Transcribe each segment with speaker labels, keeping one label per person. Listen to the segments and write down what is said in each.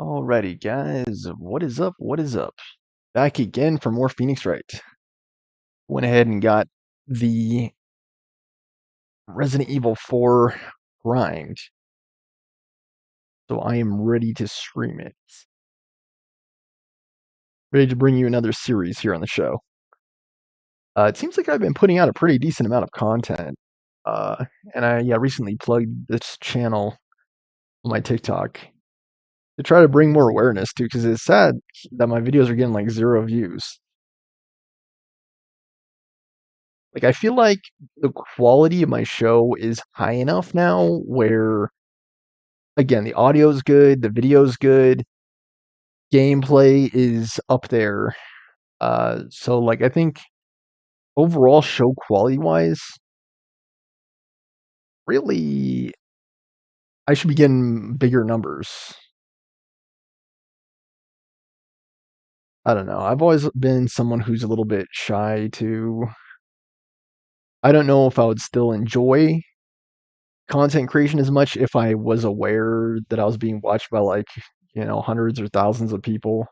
Speaker 1: Alrighty, guys, what is up? What is up? Back again for more Phoenix Wright. Went ahead and got the Resident Evil 4 grind, so I am ready to stream it. Ready to bring you another series here on the show. It seems like I've been putting out a pretty decent amount of content, and I recently plugged this channel on my TikTok to try to bring more awareness to, because it's sad that my videos are getting like 0 views. Like, I feel like the quality of my show is high enough now where, again, the audio's good, the video's good, gameplay is up there. So like I think overall show quality wise, really I should be getting bigger numbers. I don't know. I've always been someone who's a little bit shy to. I don't know if I would still enjoy content creation as much if I was aware that I was being watched by like, hundreds or thousands of people.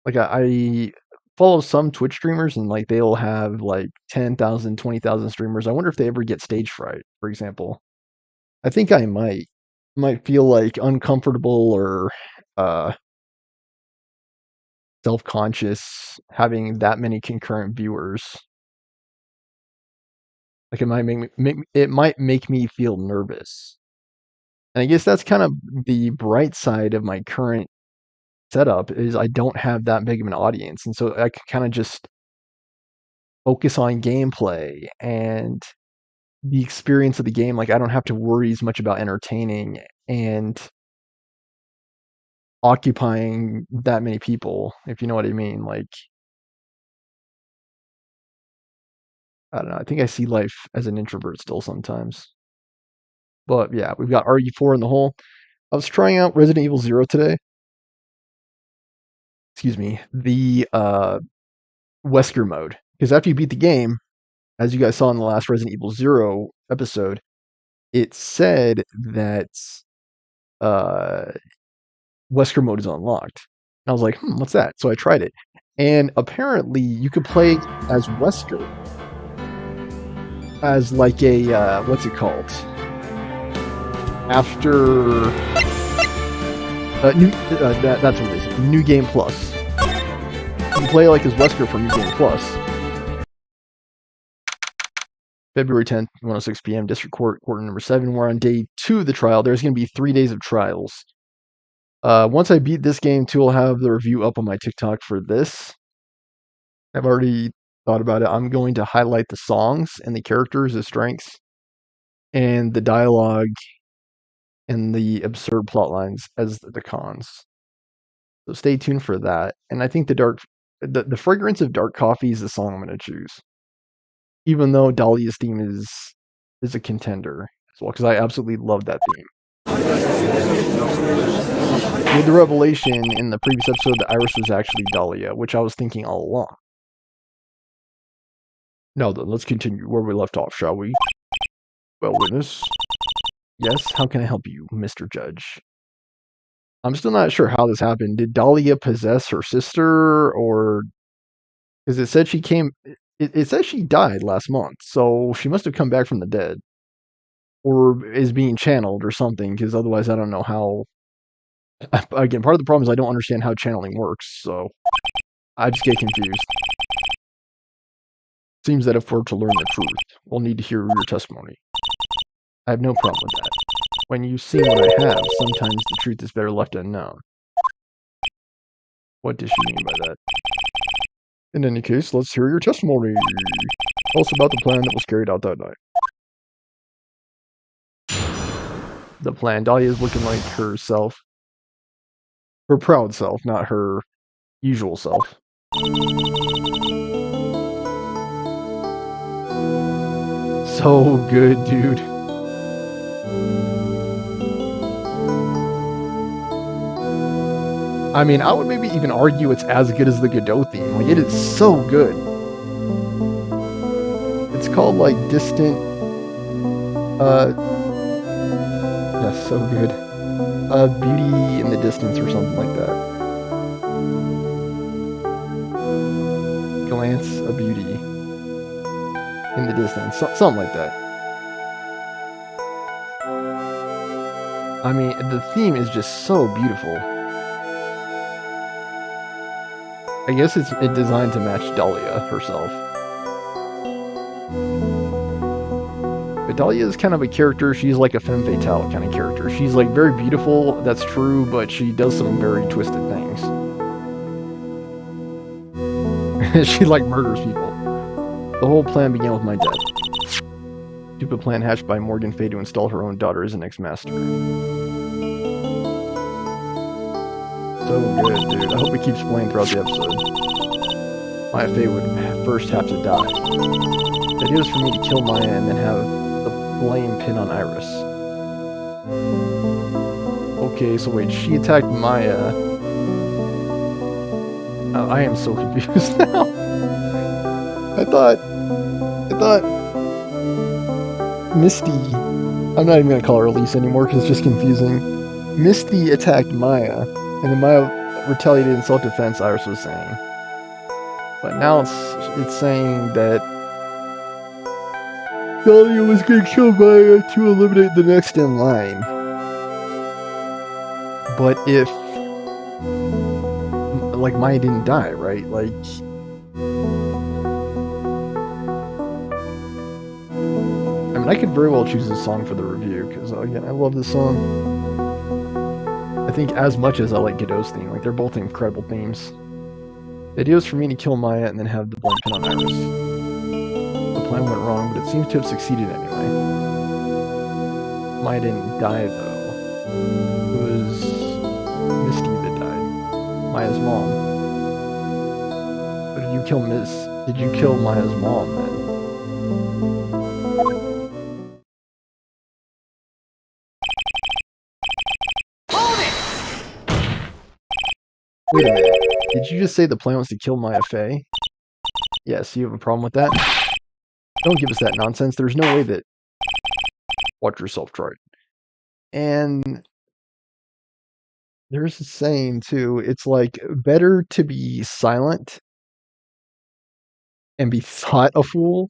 Speaker 1: Like I follow some Twitch streamers and like they'll have like 10,000, 20,000 streamers. I wonder if they ever get stage fright, for example. I think I might feel like uncomfortable or uh self-conscious having that many concurrent viewers. Like it might make me feel nervous. And I guess that's kind of the bright side of my current setup is I don't have that big of an audience. And so I can kind of just focus on gameplay and the experience of the game. Like I don't have to worry as much about entertaining and occupying that many people, if you know what I mean. Like, I don't know. I think I see life as an introvert still sometimes. But yeah, we've got RE4 in the hole. I was trying out Resident Evil 0 today. Excuse me. The Wesker mode. Because after you beat the game, as you guys saw in the last Resident Evil 0 episode, it said that uh, Wesker mode is unlocked. And I was like, what's that? So I tried it. And apparently you could play as Wesker. As like a, what's it called? After... that's what it is. New Game Plus. You can play like as Wesker for New Game Plus. February 10th, 1:06 p.m. District Court, Court number 7. We're on day 2 of the trial. There's going to be 3 days of trials. Once I beat this game too, I'll have the review up on my TikTok for this. I've already thought about it. I'm going to highlight the songs and the characters as strengths, and the dialogue and the absurd plot lines as the cons. So stay tuned for that. And I think the fragrance of dark coffee is the song I'm going to choose, even though Dahlia's theme is a contender as well, because I absolutely love that theme. With the revelation in the previous episode that Iris was actually Dahlia, which I was thinking all along. Now then, let's continue where we left off, shall we? Well, witness. Yes, how can I help you, Mr. Judge? I'm still not sure how this happened. Did Dahlia possess her sister, or... Because it said she came... It says she died last month, so she must have come back from the dead. Or is being channeled or something, because otherwise I don't know how... Again, part of the problem is I don't understand how channeling works, so... I just get confused. Seems that if we're to learn the truth, we'll need to hear your testimony. I have no problem with that. When you see what I have, sometimes the truth is better left unknown. What does she mean by that? In any case, let's hear your testimony. Tell us about the plan that was carried out that night. The plan. Dahlia is looking like herself. Her proud self, not her usual self. So good, dude. I mean, I would maybe even argue it's as good as the Godot theme. Like, it is so good. It's called, like, Distant... Yes, so good. A beauty in the distance or something like that. Glance a beauty in the distance. Something like that. I mean, the theme is just so beautiful. I guess it's designed to match Dahlia herself. But Dahlia is kind of a character, she's like a femme fatale kind of character. She's like very beautiful, that's true, but she does some very twisted things. She like murders people. The whole plan began with my death. Stupid plan hatched by Morgan Fay to install her own daughter as the next master. So good, dude. I hope it keeps playing throughout the episode. Maya Fey would first have to die. The idea was for me to kill Maya and then have the blame pin on Iris. Okay, so wait, she attacked Maya. I am so confused now. I thought Misty, I'm not even gonna call her Elise anymore because it's just confusing. Misty attacked Maya, and then Maya retaliated in self-defense, Iris was saying. But now it's saying that Dahlia was gonna kill Maya to eliminate the next in line. But if like Maya didn't die, right? Like I mean, I could very well choose this song for the review because again, I love this song. I think as much as I like Godot's theme, like they're both incredible themes. The idea was for me to kill Maya and then have the blame pin on Iris. The plan went wrong, but it seems to have succeeded anyway. Maya didn't die though. It was Misty that died. Maya's mom. But did you kill Maya's mom then? Wait a minute. Did you just say the plan was to kill Maya Fey? Yes, you have a problem with that? Don't give us that nonsense. There's no way that... Watch yourself, Tribulations. And... there's a saying, too. It's like, better to be silent and be thought a fool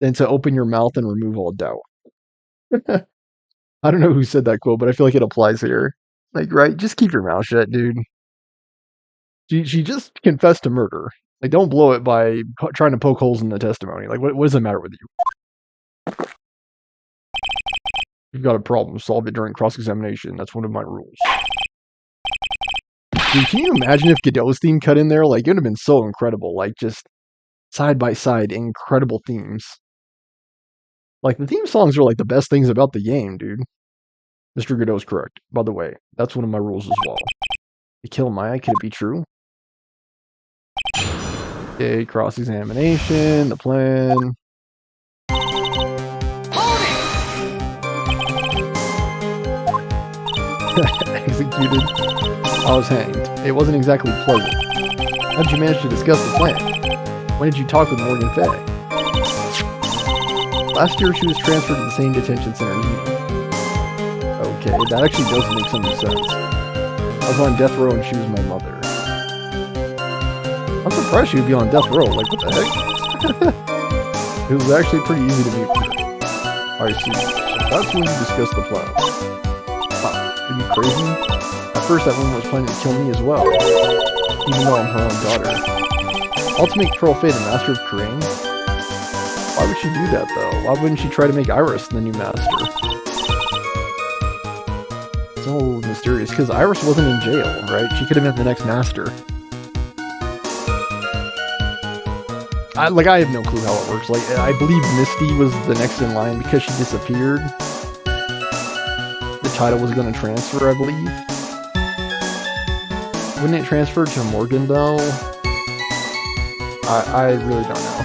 Speaker 1: than to open your mouth and remove all doubt. I don't know who said that quote, but I feel like it applies here. Like, right? Just keep your mouth shut, dude. She just confessed to murder. Like, don't blow it by trying to poke holes in the testimony. Like, what does the matter with you? You've got a problem. Solve it during cross-examination. That's one of my rules. Dude, can you imagine if Godot's theme cut in there? Like, it would have been so incredible. Like, just side by side, incredible themes. Like, the theme songs are like the best things about the game, dude. Mr. Godot's correct. By the way, that's one of my rules as well. To kill Maya, could it be true? Okay, cross-examination, the plan. Executed. I was hanged. It wasn't exactly pleasant. How did you manage to discuss the plan? When did you talk with Morgan Fay? Last year she was transferred to the same detention center as me. Okay, that actually does make some sense. I was on death row and she was my mother. I'm surprised she would be on death row. Like, what the heck? It was actually pretty easy to meet her. I see. So that's when you discussed the plan. Are you crazy? At first, that woman was planning to kill me as well. Even though I'm her own daughter. Ultimate Troll Fay, the master of Kurain? Why would she do that, though? Why wouldn't she try to make Iris the new master? So mysterious, because Iris wasn't in jail, right? She could have been the next master. I have no clue how it works. Like, I believe Misty was the next in line because she disappeared. The title was going to transfer, I believe. Wouldn't it transfer to Morgan, though? I really don't know.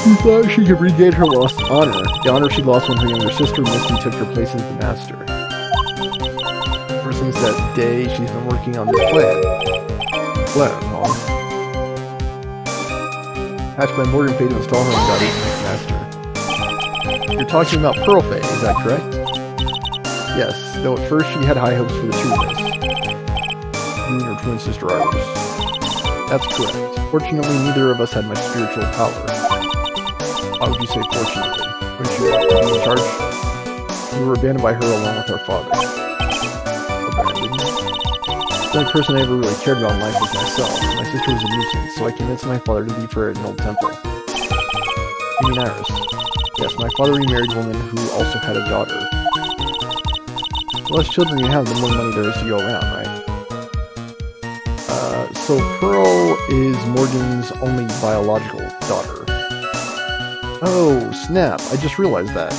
Speaker 1: She thought she could regain her lost honor. The honor she lost when her younger sister, Misty, took her place as the master. Ever since that day, she's been working on this plan. Hatched by Morgan Fay to install her own daughter as master. You're talking about Pearl Faye, is that correct? Yes, though at first she had high hopes for the two of us. You and your twin sister Iris. That's correct. Fortunately, neither of us had much spiritual power. Why would you say fortunately? Wouldn't you like to be in charge? We were abandoned by her along with our father. Abandoned? The only person I ever really cared about in life was myself. My sister was a nuisance, so I convinced my father to leave her at an old temple. You mean Iris? Yes, my father remarried a woman who also had a daughter. The less children you have, the more money there is to go around, right? So Pearl is Morgan's only biological daughter. Oh, snap. I just realized that.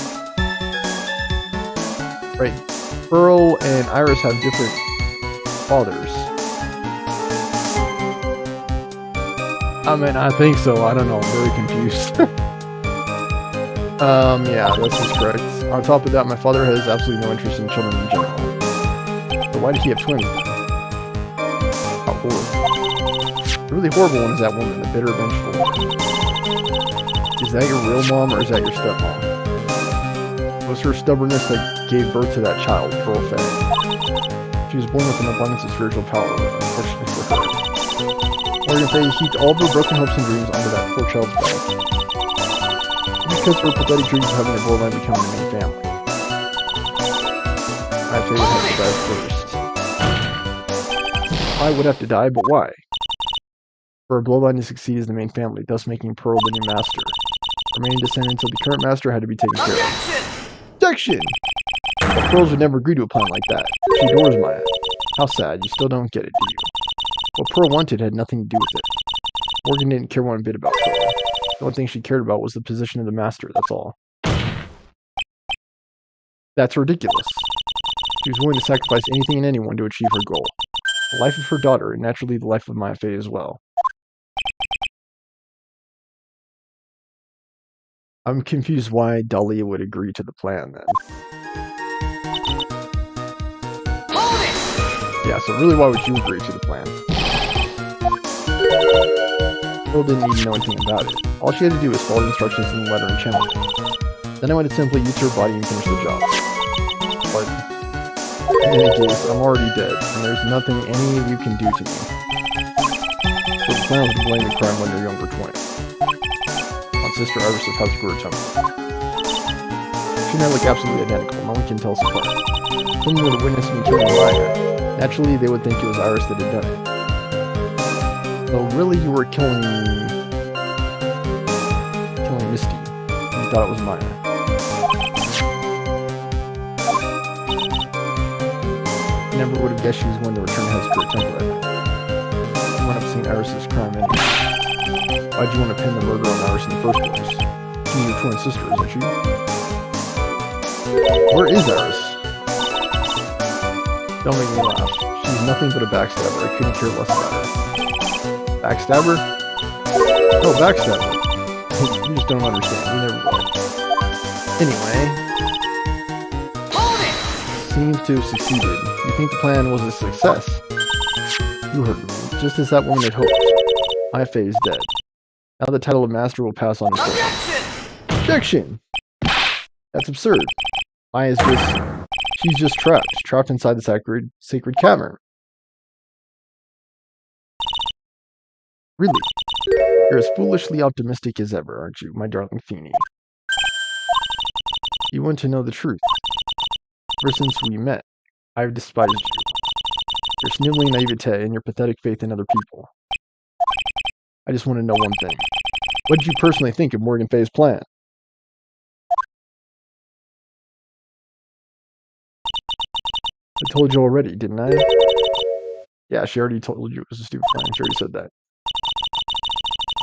Speaker 1: Right. Pearl and Iris have different fathers. I mean, I think so. I don't know. I'm very confused. Yeah, this is correct. On top of that, my father has absolutely no interest in children in general. So why did he have twins then? How horrible. The really horrible one is that woman, the bitter, vengeful one. Is that your real mom or is that your stepmom? It was her stubbornness that gave birth to that child, Pearl Faye. She was born with an abundance of spiritual power, unfortunately for her. Morgan Faye heaped all of her broken hopes and dreams onto that poor child's back. Because her pathetic dreams of having a bloodline become the main family. My Faye would have to die first. I would have to die, but why? For a bloodline to succeed as the main family, thus making Pearl the new master. The remaining descendants of the current master had to be taken care of. Objection! But Pearls would never agree to a plan like that. She adores Maya. How sad, you still don't get it, do you? What Pearl wanted had nothing to do with it. Morgan didn't care one bit about Pearl. The only thing she cared about was the position of the master, that's all. That's ridiculous. She was willing to sacrifice anything and anyone to achieve her goal. The life of her daughter, and naturally the life of Maya Faye as well. I'm confused why Dahlia would agree to the plan then. Yeah, so really why would you agree to the plan? Pearl didn't need to know anything about it. All she had to do was follow the instructions in the letter and channel it. Then I would simply use her body and finish the job. But in any case, I'm already dead, and there's nothing any of you can do to me. So the plan was to blame the crime on your younger twin. On Sister Iris of Habsburg Temple. She and I look absolutely identical, no one can tell us apart. Someone would have witnessed me killing Maya. Naturally, they would think it was Iris that had done it. So really you were killing Misty. You thought it was Maya. I never would have guessed she was going to return to Habsburg Temple that night. You went up seeing Iris' crime anyway. Why'd you want to pin the murder on Iris in the first place? She's your twin sister, isn't she? Where is Iris? Don't make me laugh. She's nothing but a backstabber. I couldn't care less about her. Backstabber? Oh, backstabber. You just don't understand. You never will. Anyway. Seems to have succeeded. You think the plan was a success? You heard me. Just as that woman had hoped. Maya Faye is dead. Now the title of master will pass on to her. Objection! That's absurd. Maya's just... She's just trapped inside the sacred cavern. Really? You're as foolishly optimistic as ever, aren't you, my darling Feeny? You want to know the truth. Ever since we met, I've despised you. Your sniveling naivete and your pathetic faith in other people. I just want to know one thing. What did you personally think of Morgan Faye's plan? I told you already, didn't I? Yeah, she already told you it was a stupid plan. She already said that.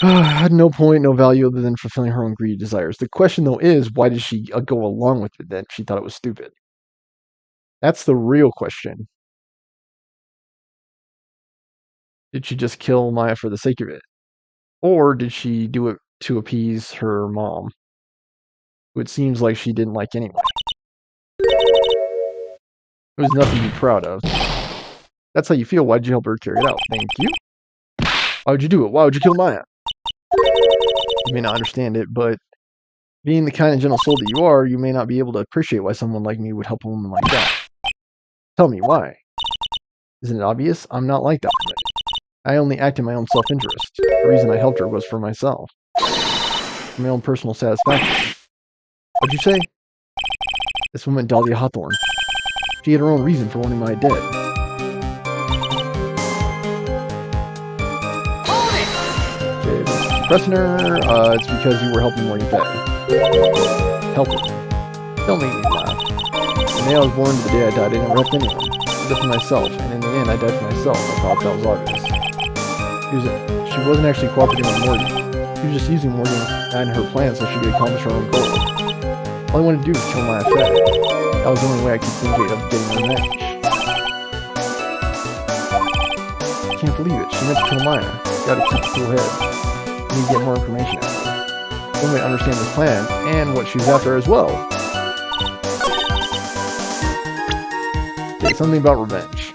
Speaker 1: Had no point, no value other than fulfilling her own greedy desires. The question, though, is why did she go along with it then? She thought it was stupid. That's the real question. Did she just kill Maya for the sake of it? Or did she do it to appease her mom, who it seems like she didn't like anyway? It was nothing to be proud of. That's how you feel. Why'd you help her carry it out? Thank you. Why would you do it? Why would you kill Maya? You may not understand it, but Being the kind and gentle soul that you are, you may not be able to appreciate why someone like me would help a woman like that. Tell me why. Isn't it obvious? I'm not like that woman. I only act in my own self-interest. The reason I helped her was for myself. For my own personal satisfaction. What'd you say? This woman, Dahlia Hawthorne. She had her own reason for wanting my dead. Okay, pressing her, it's because you were helping Morgan Faye. Helping. Don't make me laugh. The day I was born to the day I died, I never helped anyone. I did for myself, and in the end, I died for myself. I thought that was obvious. She wasn't actually cooperating with Morgan. She was just using Morgan and her plan so she could accomplish her own goal. All I wanted to do was kill Maya Fey. That was the only way I could think of getting revenge. I can't believe it. She meant to kill Maya. Gotta keep a cool head. I need to get more information out of her. Some way to understand this plan and what she's after as well. Okay, something about revenge.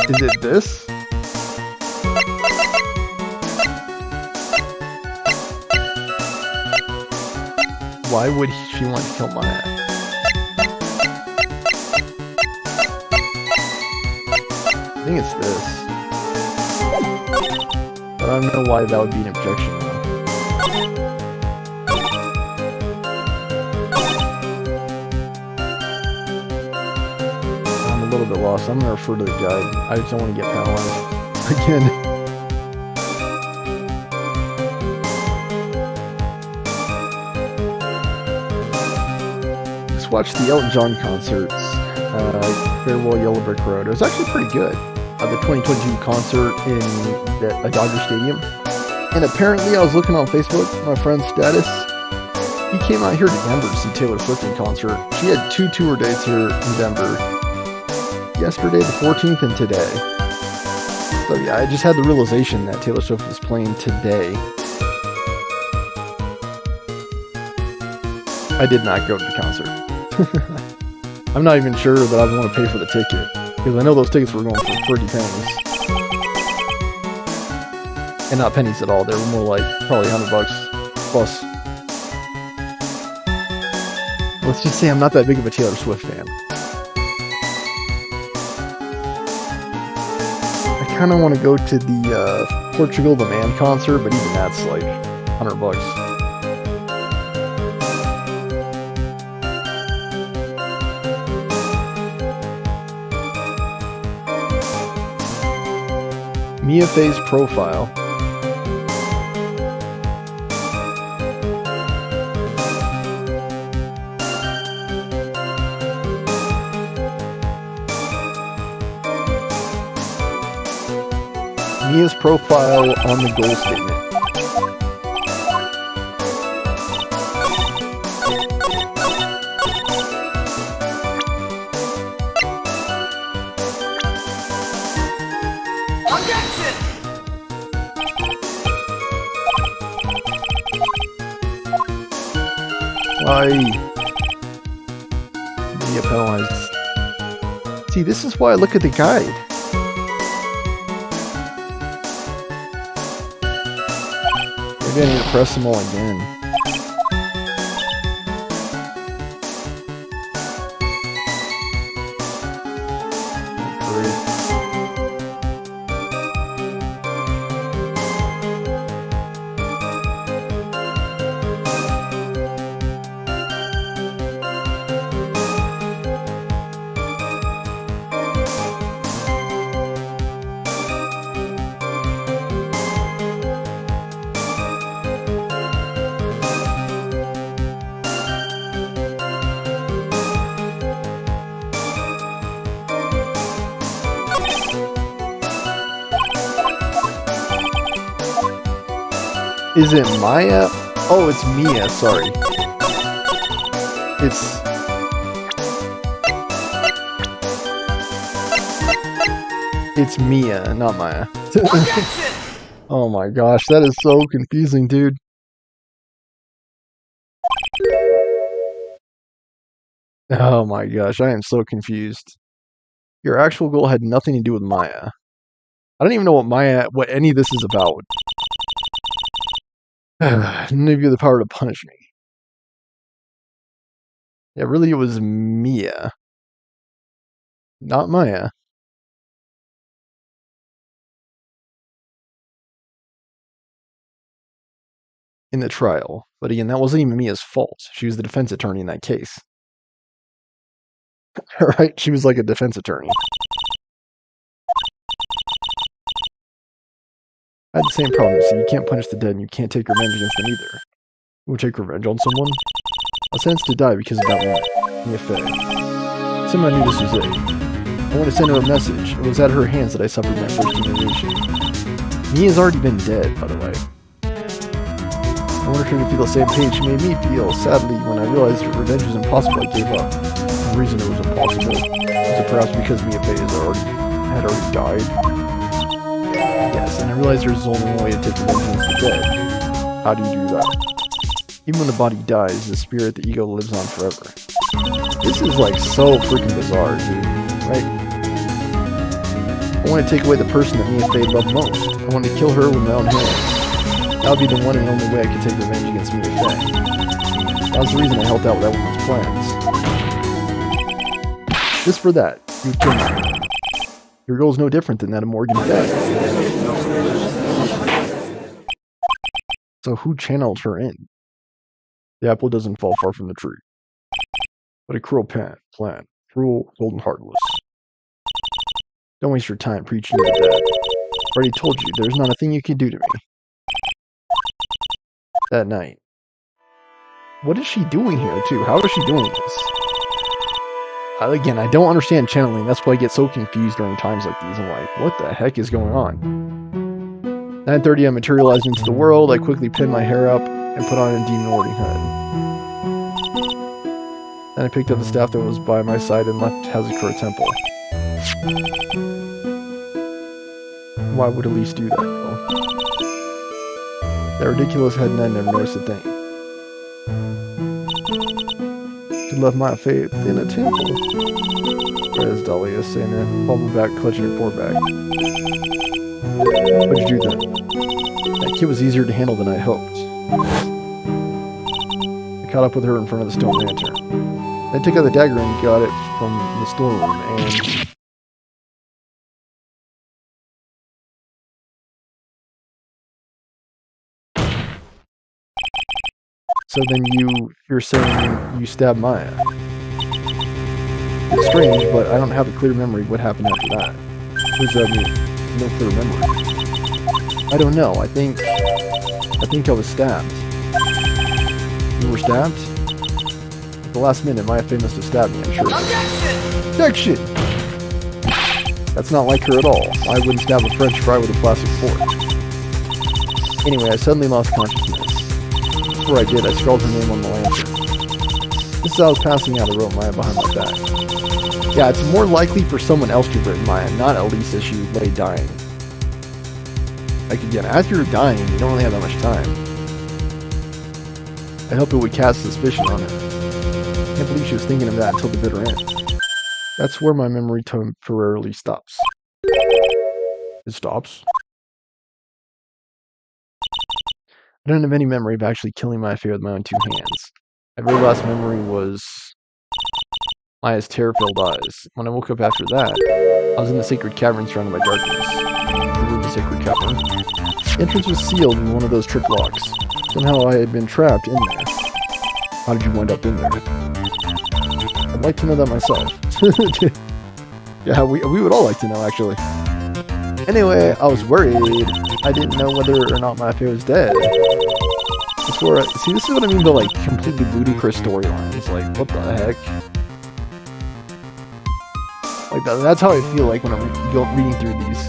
Speaker 1: Is it this? Why would she want to kill Maya? I think it's this. But I don't know why that would be an objection though. I'm a little bit lost. I'm gonna refer to the guide. I just don't want to get paralyzed again. Watched the Elton John concerts, Farewell Yellow Brick Road. It was actually pretty good. The 2022 concert in a Dodger Stadium. And apparently I was looking on Facebook, my friend's status. He came out here to Denver to see Taylor Swift in concert. She had 2 tour dates here in Denver. Yesterday, the 14th, and today. So yeah, I just had the realization that Taylor Swift was playing today. I did not go to the concert. I'm not even sure that I want to pay for the ticket, because I know those tickets were going for pretty pennies. And not pennies at all, they were more like probably $100 plus. Let's just say I'm not that big of a Taylor Swift fan. I kind of want to go to the Portugal the Man concert, but even that's like $100. Mia Fey's profile. Mia's profile on the goal statement. Why? Mia penalized. See, this is why I look at the guide. Maybe I need to press them all again. Is it Maya? Oh, it's Mia, sorry. It's Mia, not Maya. Oh my gosh, that is so confusing, dude. Oh my gosh, I am so confused. Your actual goal had nothing to do with Maya. I don't even know what any of this is about. None of you have the power to punish me. Yeah, really, it was Mia, not Maya. In the trial. But again, that wasn't even Mia's fault. She was the defense attorney in that case. Right? She was like a defense attorney. I had the same problem. So you can't punish the dead and you can't take revenge against them either. You would take revenge on someone? I was sentenced to die because of that woman, Mia Fey. Someone knew this was it. I wanted to send her a message. It was at her hands that I suffered my first humiliation. Mia's already been dead, by the way. I wanted her to feel the same pain she made me feel. Sadly, when I realized that revenge was impossible, I gave up. The reason it was impossible was it perhaps because Mia Fey had already died. Yes, and I realized there's only one way to take revenge against the dead. How do you do that? Even when the body dies, the spirit, the ego lives on forever. This is like so freaking bizarre, dude. Right? I want to take away the person that Mia Fey loved most. I want to kill her with my own hands. That would be the one and only way I could take revenge against Mia Fey. That was the reason I helped out with that woman's plans. Just for that, you would kill me. Your goal is no different than that of Morgan dead. So who channeled her in? The apple doesn't fall far from the tree. What a cruel plan. Cruel, cold, and heartless. Don't waste your time preaching to the dead. I already told you, there's not a thing you can do to me. That night. What is she doing here, too? How is she doing this? Again, I don't understand channeling. That's why I get so confused during times like these. I'm like, what the heck is going on? 9:30, I materialized into the world. I quickly pinned my hair up and put on a demon warding hood. Then I picked up the staff that was by my side and left Hazakura Temple. Why would Elise do that, though? That ridiculous head and I never noticed a thing. She left my faith in a temple. As Dahlia saying her, bubble back, clutching her foreback. What'd you do then? That kid was easier to handle than I hoped. I caught up with her in front of the stone lantern. I took out the dagger and got it from the storeroom, and... So then you're saying you stabbed Maya. It's strange, but I don't have a clear memory of what happened after that. What does that mean? No clear memory. I don't know. I think I was stabbed. You were stabbed? At the last minute, Maya Fey must have stabbed me, I'm sure. Objection! That's not like her at all. I wouldn't stab a French fry with a plastic fork. Anyway, I suddenly lost consciousness. Before I did, I scrawled her name on the lantern. Just as I was passing out, I wrote Maya behind my back. Yeah, it's more likely for someone else to have written Maya, not Elise as she lay dying. Like again, as you're dying, you don't really have that much time. I hope it would cast suspicion on her. I can't believe she was thinking of that until the bitter end. That's where my memory temporarily stops. It stops? I don't have any memory of actually killing Maya Fey with my own two hands. My very last memory was Maya's terror-filled eyes. When I woke up after that, I was in the sacred cavern surrounded by darkness. Through the sacred cavern. The entrance was sealed with one of those trick locks. Somehow I had been trapped in there. How did you wind up in there? I'd like to know that myself. Yeah, we would all like to know, actually. Anyway, I was worried. I didn't know whether or not Maya Fey was dead. See, this is what I mean by, like, completely ludicrous storylines. Like, what the heck? Like, that's how I feel like when I'm reading through these.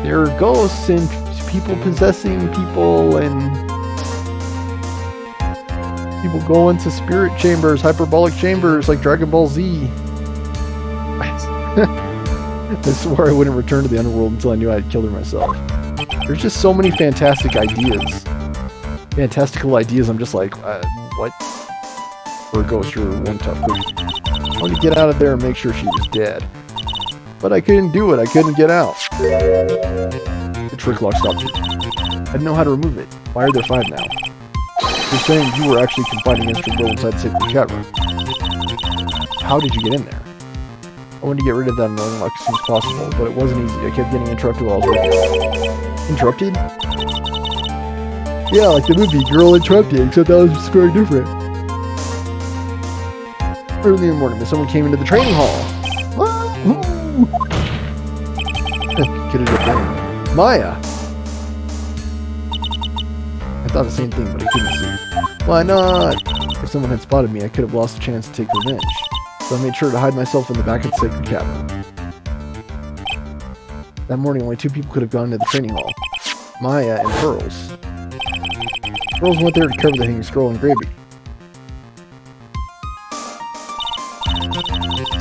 Speaker 1: There are ghosts and people possessing people, and people go into spirit chambers, hyperbolic chambers, like Dragon Ball Z. I swore I wouldn't return to the underworld until I knew I had killed her myself. There's just so many fantastical ideas. I'm just like, what? For a ghost, you're one tough person. wanted to get out of there and make sure she was dead. But I couldn't do it. I couldn't get out. The trick lock stopped me. I didn't know how to remove it. Why are there 5 now? You're saying you were actually confining Mr. Will inside the safety cavern. How did you get in there? I wanted to get rid of that annoying lock as soon as possible, but it wasn't easy. I kept getting interrupted while I was working. Interrupted? Yeah, like the movie Girl Interrupted, except that was very different. Early in the morning, someone came into the training hall. Could have been Maya. I thought the same thing, but I couldn't see. Why not? If someone had spotted me, I could have lost a chance to take revenge. So I made sure to hide myself in the back of the sacred cavern. That morning, only 2 people could have gone into the training hall. Maya and Pearls. Pearls went there to cover the hanging scroll engraving.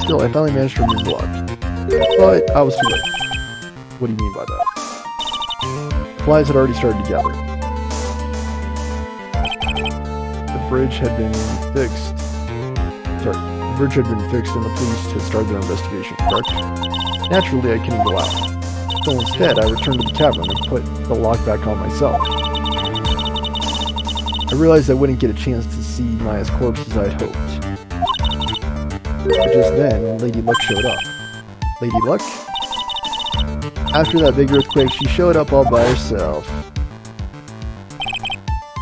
Speaker 1: Still, I finally managed to remove the lock. But I was too late. What do you mean by that? Flies had already started to gather. The bridge had been fixed. The bridge had been fixed and the police had started their investigation, correct? Naturally, I couldn't go out. So instead, I returned to the cavern and put the lock back on myself. I realized I wouldn't get a chance to see Maya's corpse as I'd hoped. But just then, Lady Luck showed up. Lady Luck? After that big earthquake, she showed up all by herself.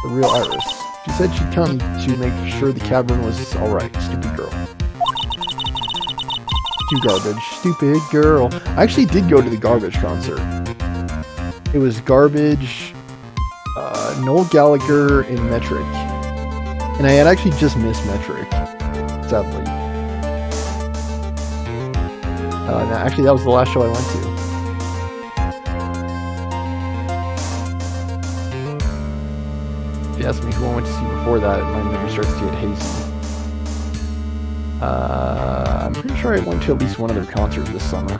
Speaker 1: The real Iris. She said she'd come to make sure the cavern was alright. Stupid girl. Too garbage. Stupid girl. I actually did go to the Garbage concert. It was Garbage, Noel Gallagher, and Metric. And I had actually just missed Metric, sadly. Actually, that was the last show I went to. If you ask me who I went to see before that, my memory starts to get hazy. I'm pretty sure I went to at least one other concert this summer.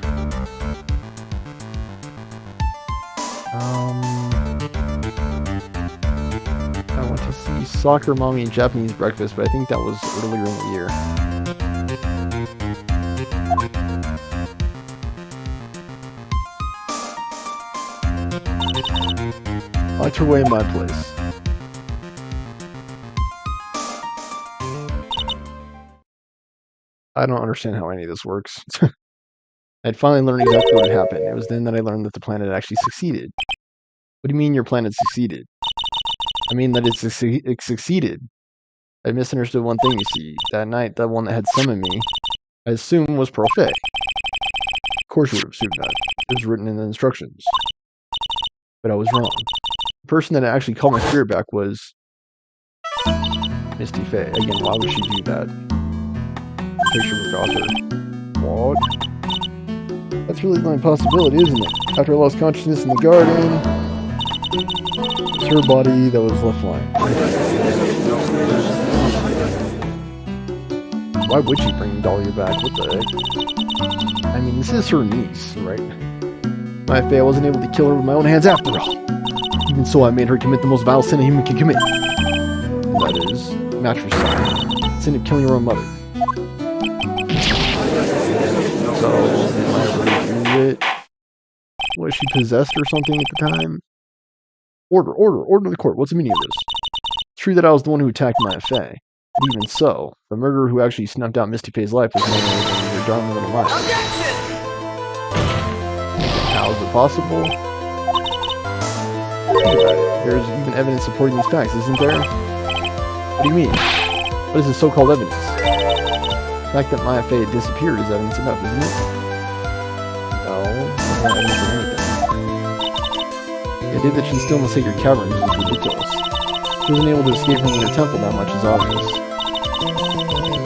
Speaker 1: I went to see Soccer Mommy and Japanese Breakfast, but I think that was earlier in the year. Locked her way in my place. I don't understand how any of this works. I'd finally learned exactly what had happened. It was then that I learned that the planet had actually succeeded. What do you mean your planet succeeded? I mean that it succeeded. I misunderstood one thing, you see. That night, that one that had summoned me, I assumed was Pearl Fay. Of course you would have assumed that. It was written in the instructions. But I was wrong. The person that actually called my spirit back was Misty Fay. Again, why would she do that? Picture book author. What? That's really the only possibility, isn't it? After I lost consciousness in the garden, it's her body that was left lying. Why would she bring Dahlia back? What the heck? I mean, this is her niece, right? My Faye, I wasn't able to kill her with my own hands after all. Even so, I made her commit the most vile sin a human can commit. And that is matricide. Sin of killing her own mother. So, am I able to do it? Was she possessed or something at the time? Order the court. What's the meaning of this? It's true that I was the one who attacked Maya Fay. But even so, the murderer who actually snuffed out Misty Fay's life was no one than your darling little Maya. How is it possible? Think about it. There's even evidence supporting these facts, isn't there? What do you mean? What is this so-called evidence? The fact that Maya Fay had disappeared is evidence enough, isn't it? No, that's not evidence of anything. The idea that she's still in the sacred caverns is ridiculous. She wasn't able to escape from the temple that much is obvious.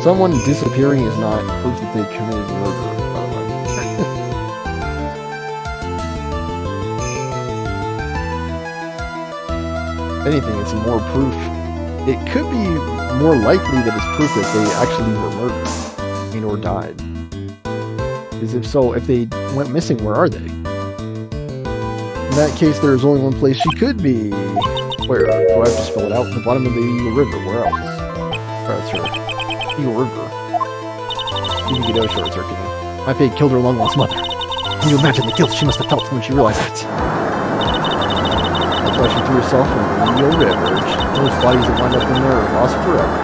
Speaker 1: Someone disappearing is not proof that they committed murder, by the way. If anything, it's more proof. It could be more likely that it's proof that they actually were murdered. I mean, or died. Because if so, if they went missing, where are they? In that case, there is only one place she could be. Where? Do I have to spell it out? The bottom of the Eagle River. Where else? Oh, that's her. Eagle River. Even Godot shorts are kidding. My fate killed her long-lost mother. Can you imagine the guilt she must have felt when she realized it? That's why she threw herself in the Rio River. Those bodies that wind up in there are lost forever.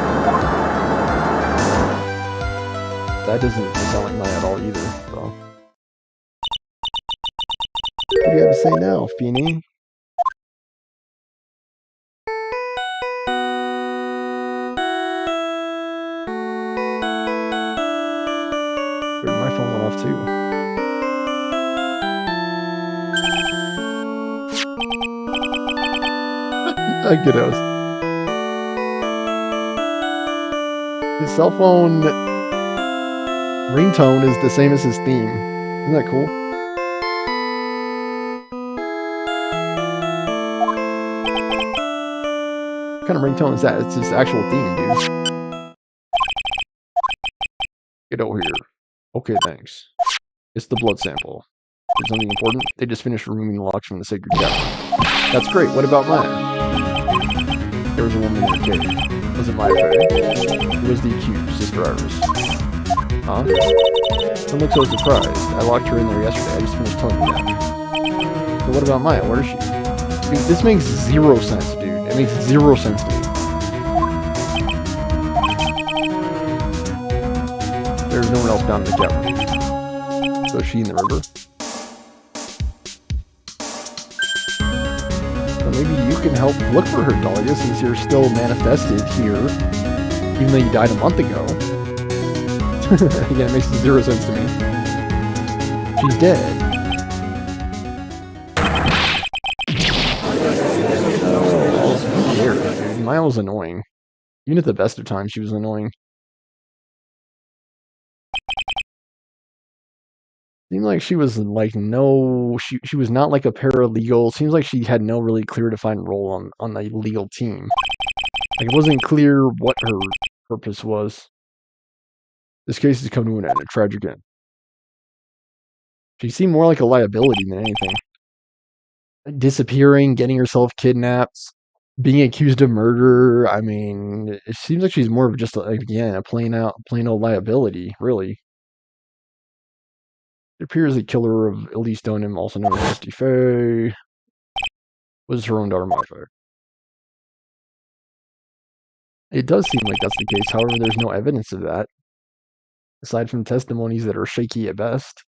Speaker 1: That doesn't sound like mine at all either, so. What do you have to say now, Feeny? My phone went off too. Kiddos. His cell phone ringtone is the same as his theme. Isn't that cool? What kind of ringtone is that? It's his actual theme, dude. Get over here. Okay, thanks. It's the blood sample. Is something important? They just finished removing the locks from the sacred cavern. That's great. What about mine? There was a woman in the cave. Was it my affair? Who was the accused, Sister Iris? Huh? Don't look so surprised. I locked her in there yesterday. I just finished telling you that. So what about Maya? Where is she? Dude, this makes zero sense, dude. It makes zero sense to me. There's no one else down in the cavern. So is she in the river? So maybe you can help look for her, Dahlia, since you're still manifested here, even though you died a month ago. Again, it makes zero sense to me. She's dead. Dude. Maya was annoying. Even at the best of times, she was annoying. Seemed like she was like she was not like a paralegal. Seems like she had no really clear defined role on the legal team. Like it wasn't clear what her purpose was. This case has come to an end, a tragic end. She seemed more like a liability than anything. Disappearing, getting herself kidnapped, being accused of murder. I mean, it seems like she's more of just again a plain old liability, really. It appears the killer of Elise Donim, also known as Misty Faye, was her own daughter, My Faye. It does seem like that's the case. However, there's no evidence of that, aside from testimonies that are shaky at best.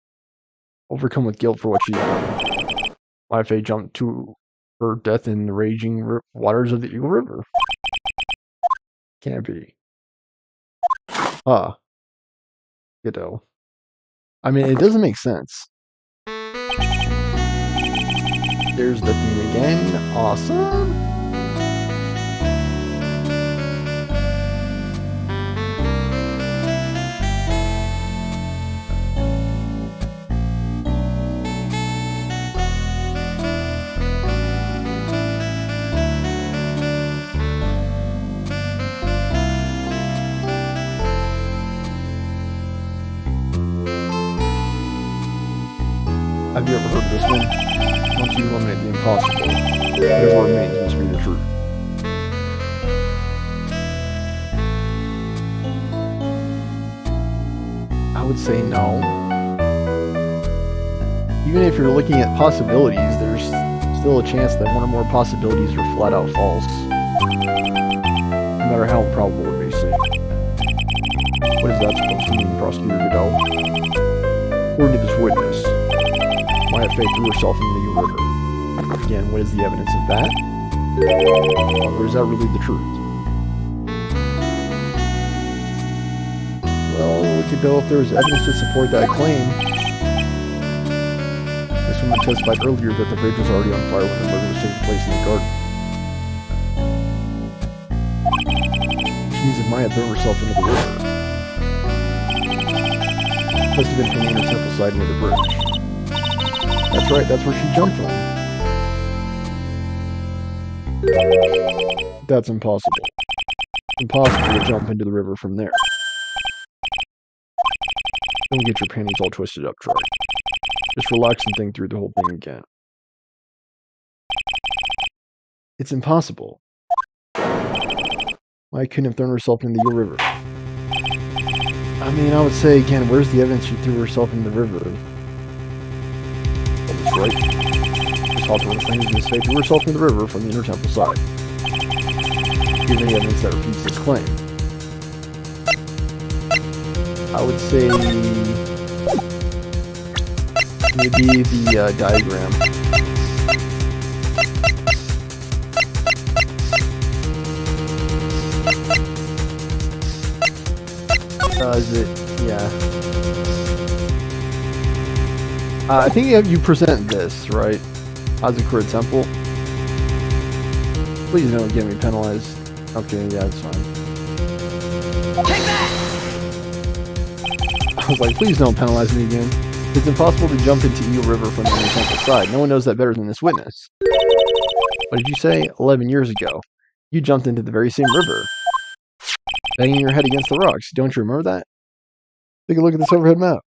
Speaker 1: Overcome with guilt for what she's done, My Faye jumped to her death in the raging waters of the Eagle River. Can't be. Ah. Godot. I mean, it doesn't make sense. There's the theme again. Awesome. Have you ever heard of this one? Once you eliminate the impossible, whatever remains must be the truth. I would say no. Even if you're looking at possibilities, there's still a chance that one or more possibilities are flat out false. No matter how improbable it may seem. What is that supposed to mean, Prosecutor Godot? According to this witness, Maya Faye threw herself into the river. Again, what is the evidence of that? Or is that really the truth? Well, we could know if there was evidence to support that claim. This woman testified earlier that the bridge was already on fire when the murder was taking place in the garden. Which means if Maya threw herself into the river, it must have been from the inner temple side near the bridge. That's right, that's where she jumped from. That's impossible. Impossible to jump into the river from there. Don't get your panties all twisted up, Troy. Just relax and think through the whole thing again. It's impossible. Why couldn't have thrown herself into the river? I mean, I would say again, where's the evidence she threw herself in the river? That's right. Miss Hawthorne claims Miss Faye threw herself in the river from the inner temple side. Give any evidence that refutes this claim. I would say maybe the diagram. Is it? Yeah. I think you present this, right? Hazakura Temple. Please don't get me penalized. Okay, yeah, it's fine.
Speaker 2: Take that!
Speaker 1: I was like, please don't penalize me again. It's impossible to jump into Eel River from the inner temple side. No one knows that better than this witness. What did you say? 11 years ago. You jumped into the very same river. Banging your head against the rocks. Don't you remember that? Take a look at this overhead map.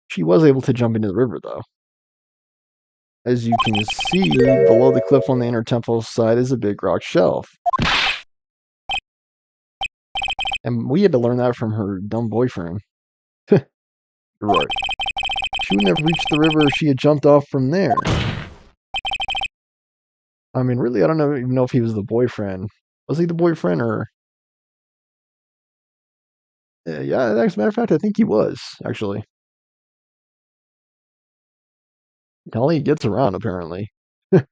Speaker 1: She was able to jump into the river, though. As you can see, below the cliff on the inner temple side is a big rock shelf. And we had to learn that from her dumb boyfriend. You're right. She wouldn't have reached the river if she had jumped off from there. I mean, really, I don't even know if he was the boyfriend. Was he the boyfriend, or... Yeah, as a matter of fact, I think he was, actually. Dolly gets around, apparently. In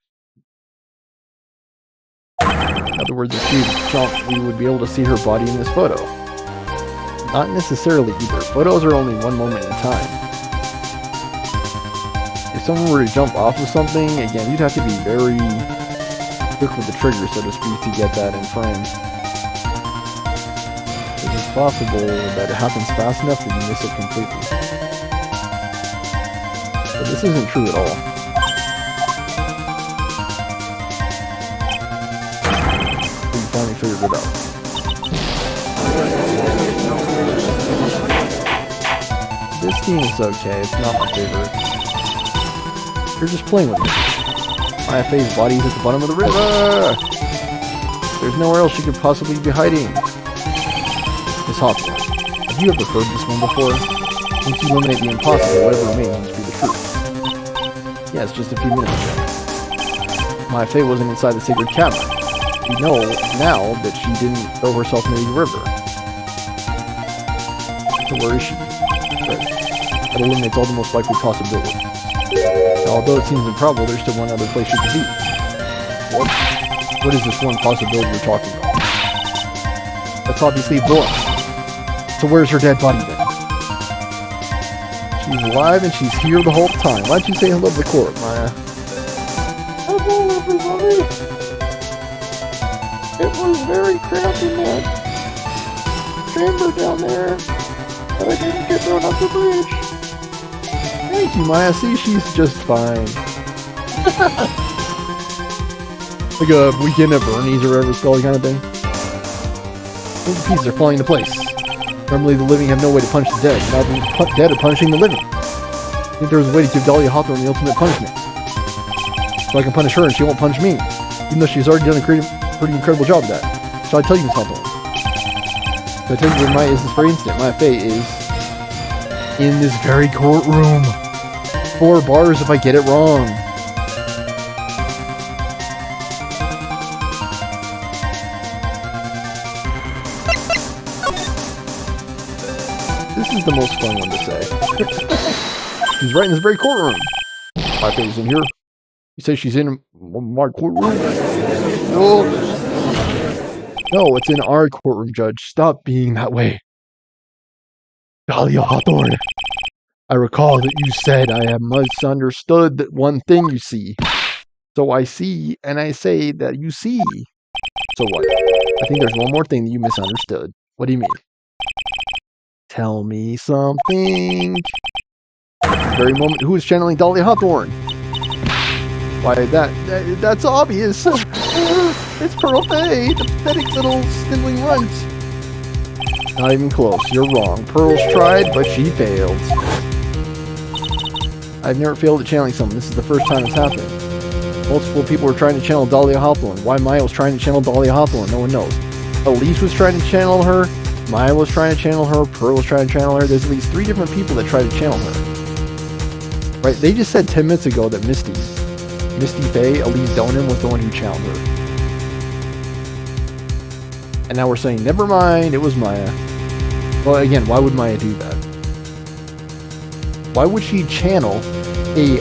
Speaker 1: other words, if she jumped, we would be able to see her body in this photo. Not necessarily either. Photos are only one moment in time. If someone were to jump off of something, again, you'd have to be very quick with the trigger, so to speak, to get that in frame. It's possible that it happens fast enough that you miss it completely. But this isn't true at all. We finally figured it out. This game is okay, it's not my favorite. You're just playing with me. My FA's body is at the bottom of the river! There's nowhere else she could possibly be hiding. Miss Hawthorne, have you ever heard this one before? Once you eliminate the impossible, whatever remains must be the truth. Yes, just a few minutes ago. My Faye wasn't inside the sacred cavern. We know now that she didn't throw herself into the river. So where is she? Right. That eliminates all the most likely possibilities. Now, although it seems improbable, there's still one other place she could be. What is this one possibility you're talking about? That's obviously Dora. So where's her dead body then? She's alive and she's here the whole time. Why'd you say hello to the court, Maya? Hello, everybody. It was very cramped in that chamber down there, but I didn't get thrown off the bridge. Thank you, Maya. See, she's just fine. Like a weekend at Bernie's or whatever it's called kind of thing. The pieces are falling into place. Normally the living have no way to punish the dead. Now the dead are punishing the living. I think there was a way to give Dahlia Hawthorne the ultimate punishment. So I can punish her and she won't punish me. Even though she's already done a pretty incredible job of that. So I tell you, Miss Hawthorne. So I tell you where Maya is this very instant. Maya Faye is in this very courtroom. 4 bars if I get it wrong. This is the most fun one to say. She's right in this very courtroom. My Faye's in here. You say she's in my courtroom? No, it's in our courtroom, Judge. Stop being that way. Dahlia Hawthorne. I recall that you said I have misunderstood that one thing you see. So I see, and I say that you see. So what? I think there's one more thing that you misunderstood. What do you mean? Tell me something. At this very moment, who is channeling Dahlia Hawthorne? Why, that's obvious. It's Pearl Faye, the pathetic little sniveling runt. Not even close. You're wrong. Pearl's tried, but she failed. I've never failed at channeling someone. This is the first time it's happened. Multiple people were trying to channel Dahlia Hawthorne. Why Maya was trying to channel Dahlia Hawthorne, no one knows. Elise was trying to channel her. Maya was trying to channel her. Pearl was trying to channel her. There's at least 3 different people that tried to channel her. Right? They just said 10 minutes ago that Misty Faye, Elise Donan, was the one who channeled her. And now we're saying, never mind, it was Maya. Well, again, why would Maya do that? Why would she channel a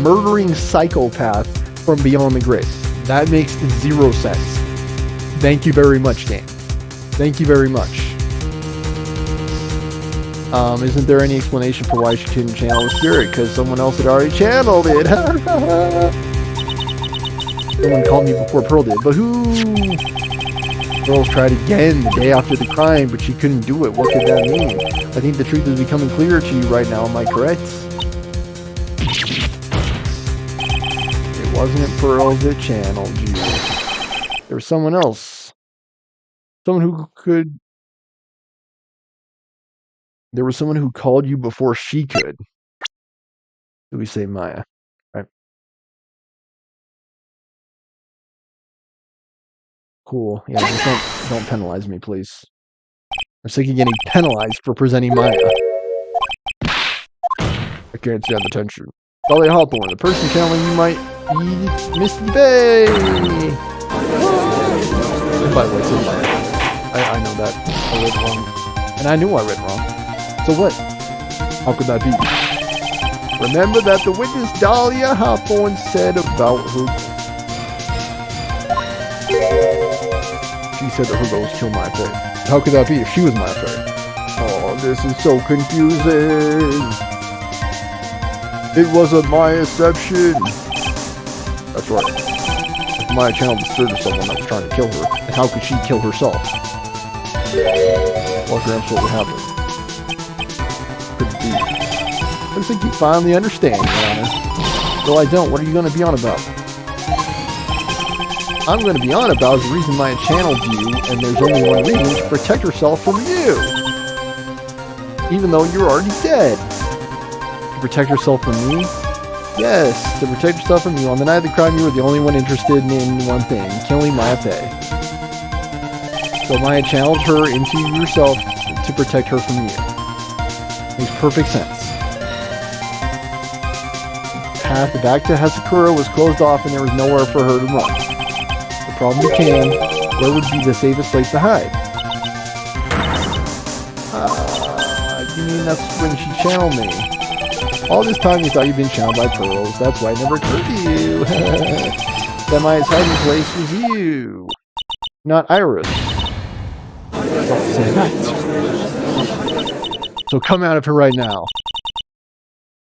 Speaker 1: murdering psychopath from beyond the grave? That makes 0 sense. Thank you very much, Dan. Thank you very much. Isn't there any explanation for why she couldn't channel the spirit? Because someone else had already channeled it. Someone called me before Pearl did. But who? Pearl's tried again the day after the crime, but she couldn't do it. What could that mean? I think the truth is becoming clearer to you right now. Am I correct? It wasn't Pearl that channeled you. There was someone else. Someone who could... There was someone who called you before she could. Do we say Maya? Right. Cool. Yeah, just don't penalize me, please. I'm sick of getting penalized for presenting Maya. I can't stand the tension. Dolly Hawthorne, the person channeling you might be Misty Bay. And by the way, it's Maya. I know that. I read wrong. And I knew I read wrong. So what? How could that be? Remember that the witness Dahlia Hawthorne said about her... She said that her ghost killed my fae. How could that be if she was my fae? Oh, this is so confusing. It wasn't my exception. That's right. If Maya channeled the spirit of someone that was trying to kill her, and how could she kill herself? Well, that's what would happen. Could it be? I think you finally understand, Your Honor. Well, I don't. What are you going to be on about? I'm going to be on about the reason Maya channeled you, and there's only one reason: to protect herself from you. Even though you're already dead. To protect herself from me? Yes, to protect yourself from you. On the night of the crime, you were the only one interested in one thing: killing Maya Faye. So Maya channeled her into yourself to protect her from you. Makes perfect sense. The path back to Hesakura was closed off and there was nowhere for her to run. The problem became, where would be the safest place to hide? You mean that's when she channeled me? All this time you thought you'd been channeled by pearls. That's why it never occurred to you. That Maya's hiding place was you, not Iris. Don't say that. So come out of her right now.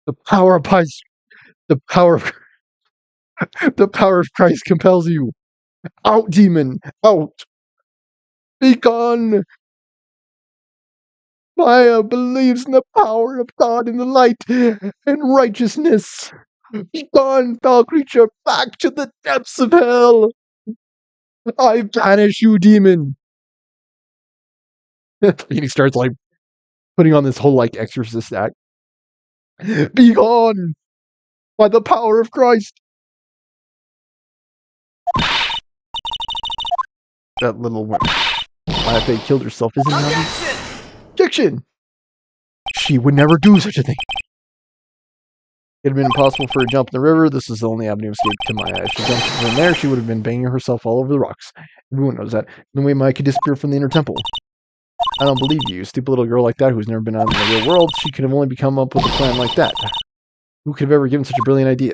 Speaker 1: The power of Christ, the power of Christ compels you. Out, demon, out. Be gone. Maya believes in the power of God in the light and righteousness. Be gone, foul creature, back to the depths of hell. I banish you, demon. And he starts like putting on this whole like exorcist act. Be gone by the power of Christ. That little one. Maya Faye killed herself, isn't it? Objection! She would never do such a thing. It had been impossible for her to jump in the river. This is the only avenue of escape to Maya. If she jumped from there, she would have been banging herself all over the rocks. Everyone knows that. No way Maya could disappear from the inner temple. I don't believe you. Stupid little girl like that who's never been out in the real world. She could have only come up with a plan like that. Who could have ever given such a brilliant idea?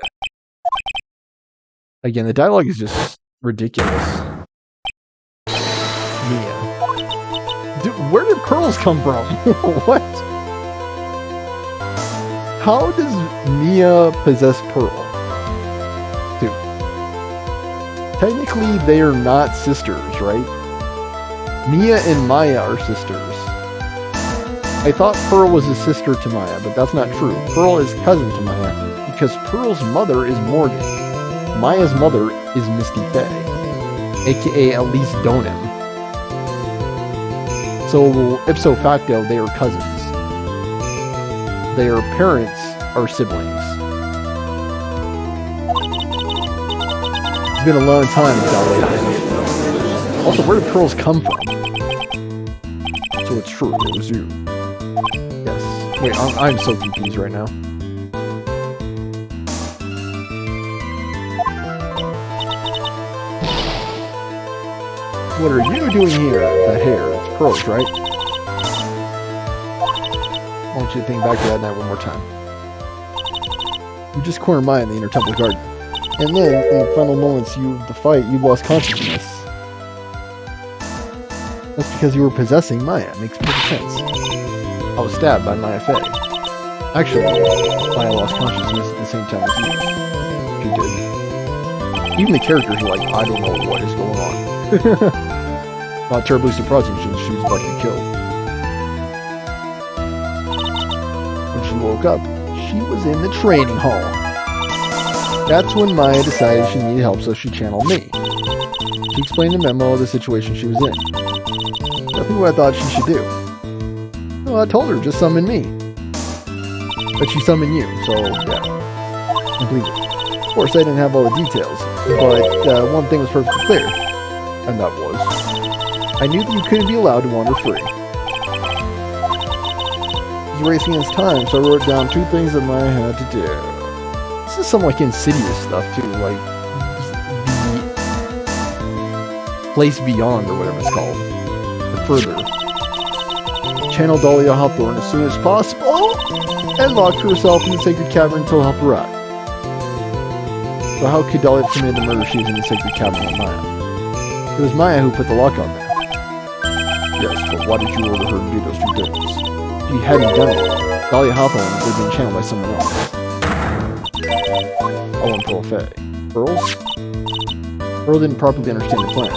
Speaker 1: Again, the dialogue is just ridiculous. Mia. Dude, where did pearls come from? What? How does Mia possess Pearl? Dude. Technically, they are not sisters, right? Mia and Maya are sisters. I thought Pearl was a sister to Maya, but that's not true. Pearl is cousin to Maya, because Pearl's mother is Morgan. Maya's mother is Misty Faye, aka Elise Donan. So, ipso facto, they are cousins. Their parents are siblings. It's been a long time, Dolly. Also, where did pearls come from? So it's true, it was you. Yes. Wait, I'm so confused right now. What are you doing here? That hair. It's pearls, right? I want you to think back to that night one more time. You just cornered Maya in the inner temple garden. And then, in the final moments of the fight, you lost consciousness. That's because you were possessing Maya. It makes perfect sense. I was stabbed by Maya Fey. Actually, Maya lost consciousness at the same time as you. She did. Even the characters are like, I don't know what is going on. Not terribly surprising since she was about to be killed. When she woke up, she was in the training hall. That's when Maya decided she needed help, so she channeled me. She explained the memo of the situation she was in. Nothing what I thought she should do. Well, I told her, just summon me. But she summoned you, so yeah. I believe it. Of course, I didn't have all the details, but one thing was perfectly clear. And that was, I knew that you couldn't be allowed to wander free. It was racing against time, so I wrote down 2 things that Maya had to do. This is some like insidious stuff too, like the place beyond or whatever it's called. But further, channel Dahlia Hawthorne as soon as possible and lock herself in the sacred cavern until help her out. So how could Dahlia have committed the murder she was in the sacred cavern with Maya? It was Maya who put the lock on there. Yes, but why did you order her to do those 2 things? If you hadn't done it, Dahlia Hawthorne would have been channeled by someone else. All on Pearl Fey. Pearls? Pearl didn't properly understand the plan.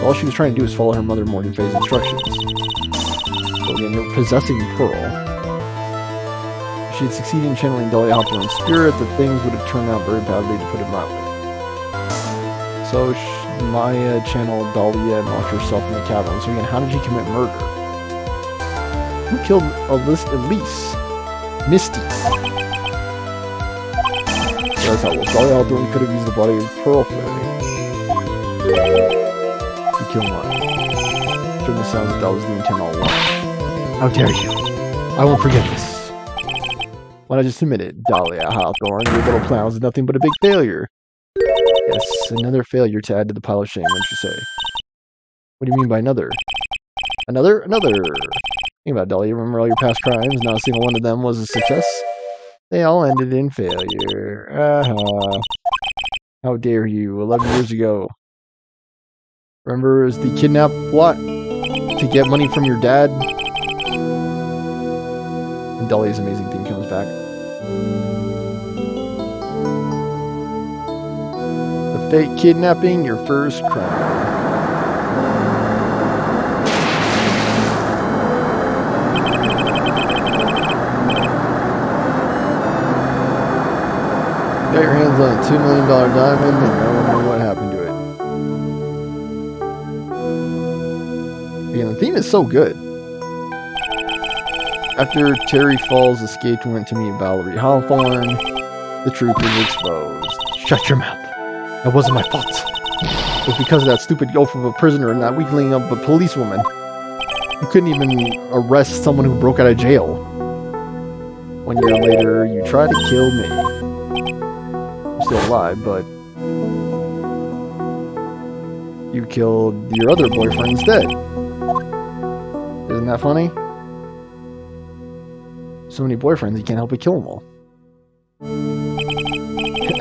Speaker 1: All she was trying to do was follow her mother Morgan Fey's instructions. So again, you're possessing Pearl. If she had succeeded in channeling Dahlia Hawthorne's spirit, the things would have turned out very badly, to put it mildly. So Maya channeled Dahlia and locked herself in the cavern. So again, how did she commit murder? Who killed Elise? Misty. So that's how it was. Dahlia Hawthorne could have used the body of Pearl Fey to kill Maya. Certainly sounds like that was the intent all along. How dare you? I won't forget this. When I just admitted, Dahlia Hawthorne, your little plan was nothing but a big failure. Yes, another failure to add to the pile of shame, wouldn't you say? What do you mean by another? Another? Think about it, Dahlia. Remember all your past crimes? Not a single one of them was a success? They all ended in failure. How dare you? 11 years ago. Remember, it was the kidnap plot to get money from your dad? And Dahlia's amazing thing comes back. The fake kidnapping, your first crime. Got your hands on a $2 million diamond and no one knew what happened to it. Again, the theme is so good. After Terry Falls escaped and went to meet Valerie Hawthorne, the truth was exposed. Shut your mouth. That wasn't my fault. It was because of that stupid oaf of a prisoner and that weakling of a policewoman. You couldn't even arrest someone who broke out of jail. 1 year later, you tried to kill me. I'm still alive, but you killed your other boyfriend instead. Isn't that funny? So many boyfriends, you can't help but kill them all.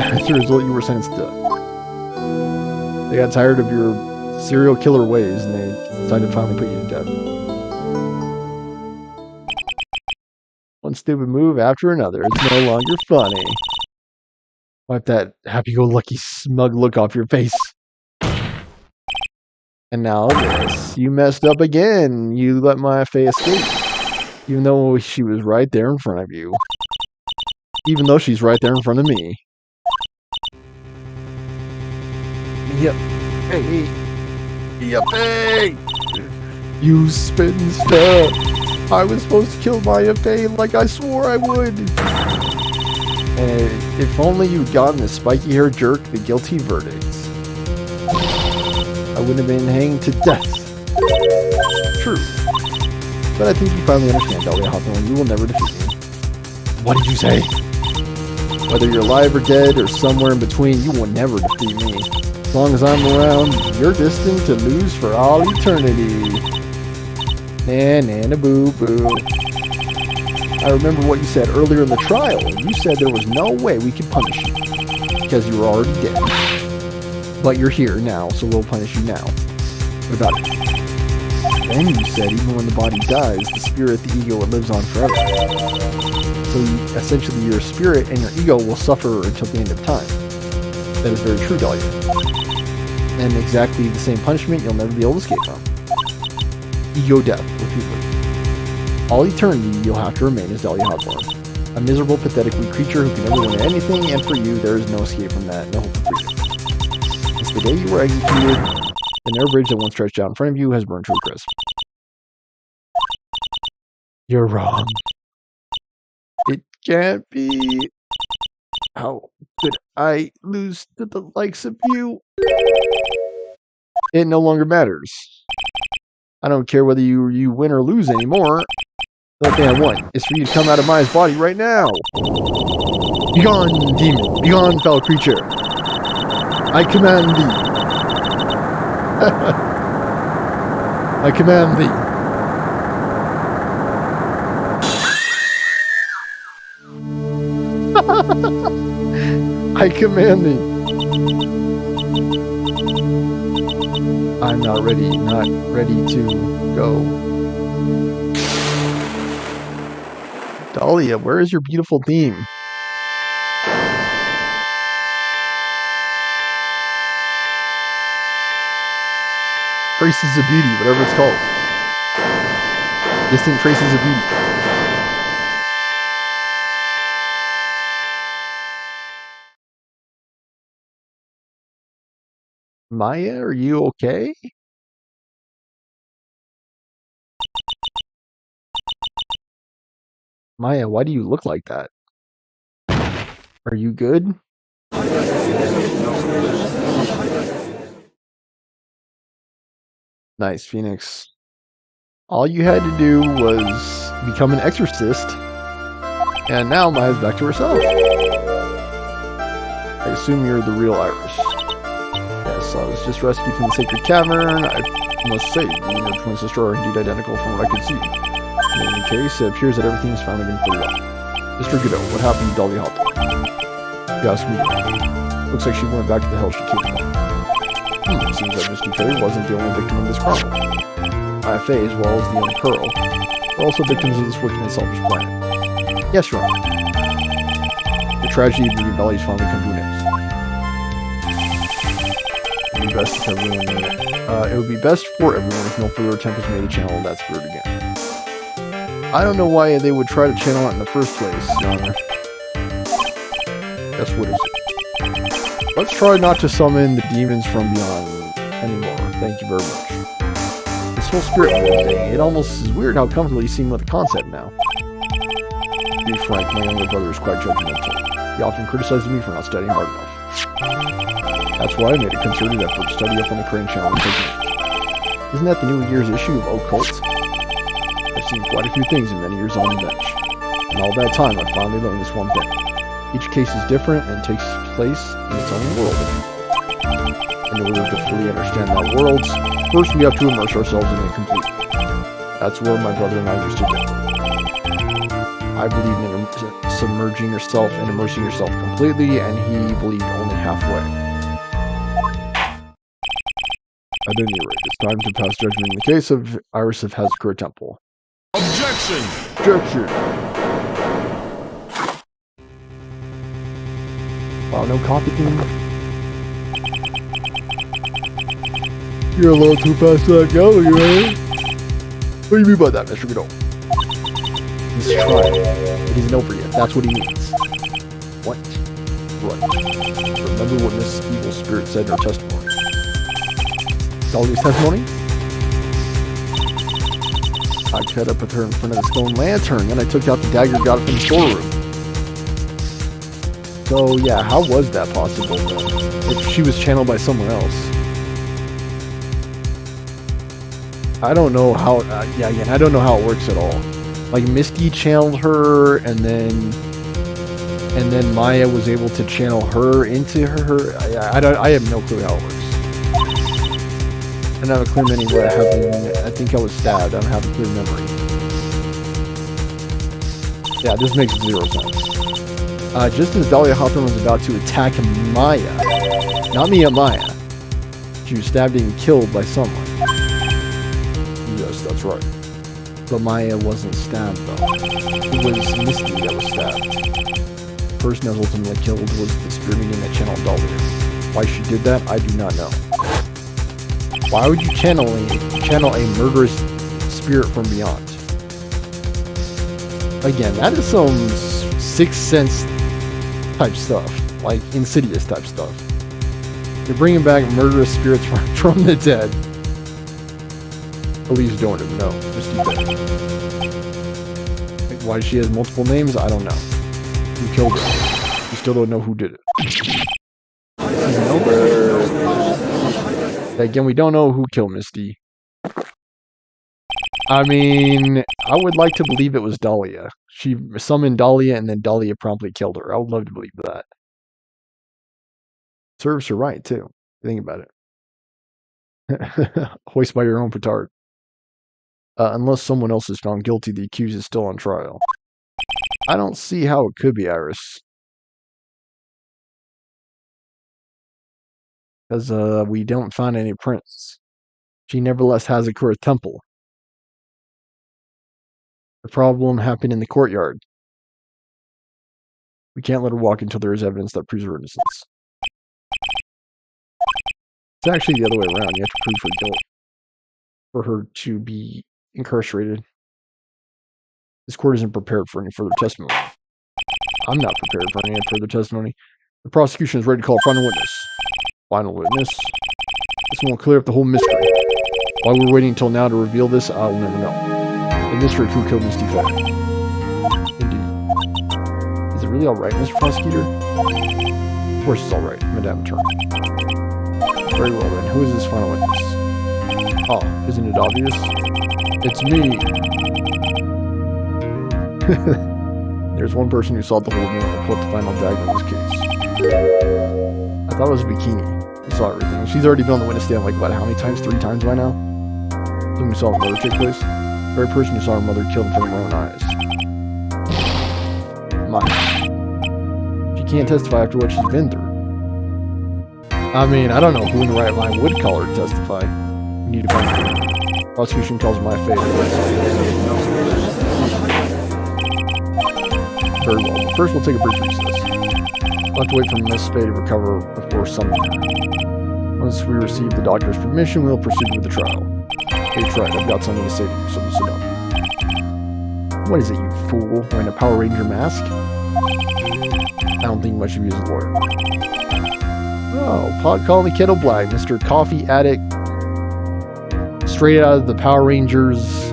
Speaker 1: As a result, you were sentenced to death. They got tired of your serial killer ways, and they decided to finally put you to death. One stupid move after another. It's no longer funny. Wipe that happy-go-lucky smug look off your face. And now this. You messed up again. You let Maya Fey escape. Even though she was right there in front of you. Even though she's right there in front of me. Yep. Hey. Yep. Hey. You spinster. I was supposed to kill Maya Fey like I swore I would. And if only you'd gotten the spiky-haired jerk the guilty verdict. I wouldn't have been hanged to death. True. But I think you finally understand, Dahlia Hawthorne. You will never defeat me. What did you say? Whether you're alive or dead or somewhere in between, you will never defeat me. As long as I'm around, you're destined to lose for all eternity. Na boo boo. I remember what you said earlier in the trial. You said there was no way we could punish you because you were already dead. But you're here now, so we'll punish you now. What about it? Then you said even when the body dies, the spirit, the ego, it lives on forever. So essentially your spirit and your ego will suffer until the end of time. That is very true, Dahlia. And exactly the same punishment you'll never be able to escape from. Ego death, repeatedly. All eternity you'll have to remain as Dahlia Hawthorne. A miserable, pathetic, weak creature who can never win anything, and for you, there is no escape from that, no hope of freedom. Since the day you were executed, the narrow bridge that once stretched out in front of you has burned to a crisp. You're wrong. It can't be. How could I lose to the likes of you? It no longer matters. I don't care whether you win or lose anymore. The only thing I want is for you to come out of Maya's body right now. Begone, demon. Begone, foul creature. I command thee. I command thee. I command thee. I'm not ready to go. Dahlia, where is your beautiful theme? Traces of Beauty, whatever it's called. Distant Traces of Beauty. Maya, are you okay? Maya, why do you look like that? Are you good? Nice, Phoenix. All you had to do was become an exorcist, and now Maya's back to herself. I assume you're the real Iris. Yes, I was just rescued from the sacred cavern. I must say, you and your twin sister are indeed identical from what I could see. In any case, it appears that everything has finally been cleared up. Mr. Godot, what happened to Dahlia Hawthorne? You asked me. Looks like she went back to the hell she came from. It seems that Misty Faye wasn't the only victim of this crime. Maya Faye, as well as the young Pearl, are also victims of this wicked and selfish plan. Yes, Your Honor. The tragedy of the rebellion has finally come to an end. It would be best for everyone if no further attempt was made to channel that spirit again. I don't know why they would try to channel it in the first place, Your Honor. Guess what is it? Let's try not to summon the demons from beyond anymore. Thank you very much. This whole spirit world thing, it almost is weird how comfortable you seem with the concept now. To be frank, my younger brother is quite judgmental. He often criticizes me for not studying hard enough. That's why I made a concerted effort to study up on the Crane Challenge technique. Isn't that the New Year's issue of Occult? I've seen quite a few things in many years on the bench. In all that time, I've finally learned this one thing. Each case is different and takes place in its own world. In order to fully understand that world, first we have to immerse ourselves in it completely. That's where my brother and I used to differ. I believed in submerging yourself and immersing yourself completely, and he believed only halfway. At any rate, it's time to pass judgment in the case of Iris of Hazakura Temple.
Speaker 2: Objection!
Speaker 1: Objection! Wow, no copying. You're a little too fast to let go, you know? What do you mean by that, Mr. Godot? He's trying. It isn't over yet. That's what he means. What? Right. Remember what Miss Evil Spirit said in her testimony. Dahlia's testimony? I cut up with her in front of the stone lantern, then I took out the dagger, got it from the storeroom. So yeah, how was that possible then? If she was channeled by someone else? I don't know how. Yeah, again, I don't know how it works at all. Like Misty channeled her, and then Maya was able to channel her into her. I have no clue how it works. I don't have a clear memory where I think I was stabbed. I don't have a clear memory. Yeah, this makes 0 sense. Just as Dahlia Hawthorne was about to attack Maya, not Mia, Maya, she was stabbed and killed by someone. Yes, that's right. But Maya wasn't stabbed, though. It was Misty that was stabbed. The person that was ultimately killed was the spirit medium that channeled Dahlia. Why she did that, I do not know. Why would you channel a murderous spirit from beyond? Again, that is some Sixth Sense type stuff, like Insidious type stuff. You're bringing back murderous spirits from the dead. Police don't even know. Just do that. Like, why she has multiple names, I don't know. Who killed her? We still don't know who did it. Again, we don't know who killed Misty. I mean, I would like to believe it was Dahlia. She summoned Dahlia, and then Dahlia promptly killed her. I would love to believe that. Serves her right, too. Think about it. Hoist by your own petard. Unless someone else is found guilty, the accused is still on trial. I don't see how it could be Iris. Because we don't find any prints. She nevertheless has a Kura temple. The problem happened in the courtyard. We can't let her walk until there is evidence that proves her innocence. It's actually the other way around. You have to prove her guilt for her to be incarcerated. This court isn't prepared for any further testimony. I'm not prepared for any further testimony. The prosecution is ready to call a final witness. Final witness? This one will clear up the whole mystery. While we're waiting until now to reveal this, I will never know. The mystery of who killed Misty Faye. Indeed. Is it really alright, Mr. Prosecutor? Of course it's alright, Madame Attorney. Very well then, who is this final witness? Oh, isn't it obvious? It's me! There's one person who saw the whole meal and put the final dagger in this case. I thought it was a bikini. We saw everything. She's already been on the witness stand like, what, how many times? 3 times by now? Then we saw her murder take place. The very person who saw her mother killed in front of her own eyes. She can't testify after what she's been through. I mean, I don't know who in the right mind would call her to testify. We need to find her. Prosecution calls my fate. Very well. But first, we'll take a brief recess. We'll have to wait for Miss Faye to recover before summoning her. Once we receive the doctor's permission, we'll proceed with the trial. Hey, Wright, I've got something to say to you, so sit down. What is it, you fool? Wearing a Power Ranger mask? I don't think much of you as a lawyer. Oh, pot calling the kettle black, Mr. Coffee Addict. Straight out of the Power Rangers.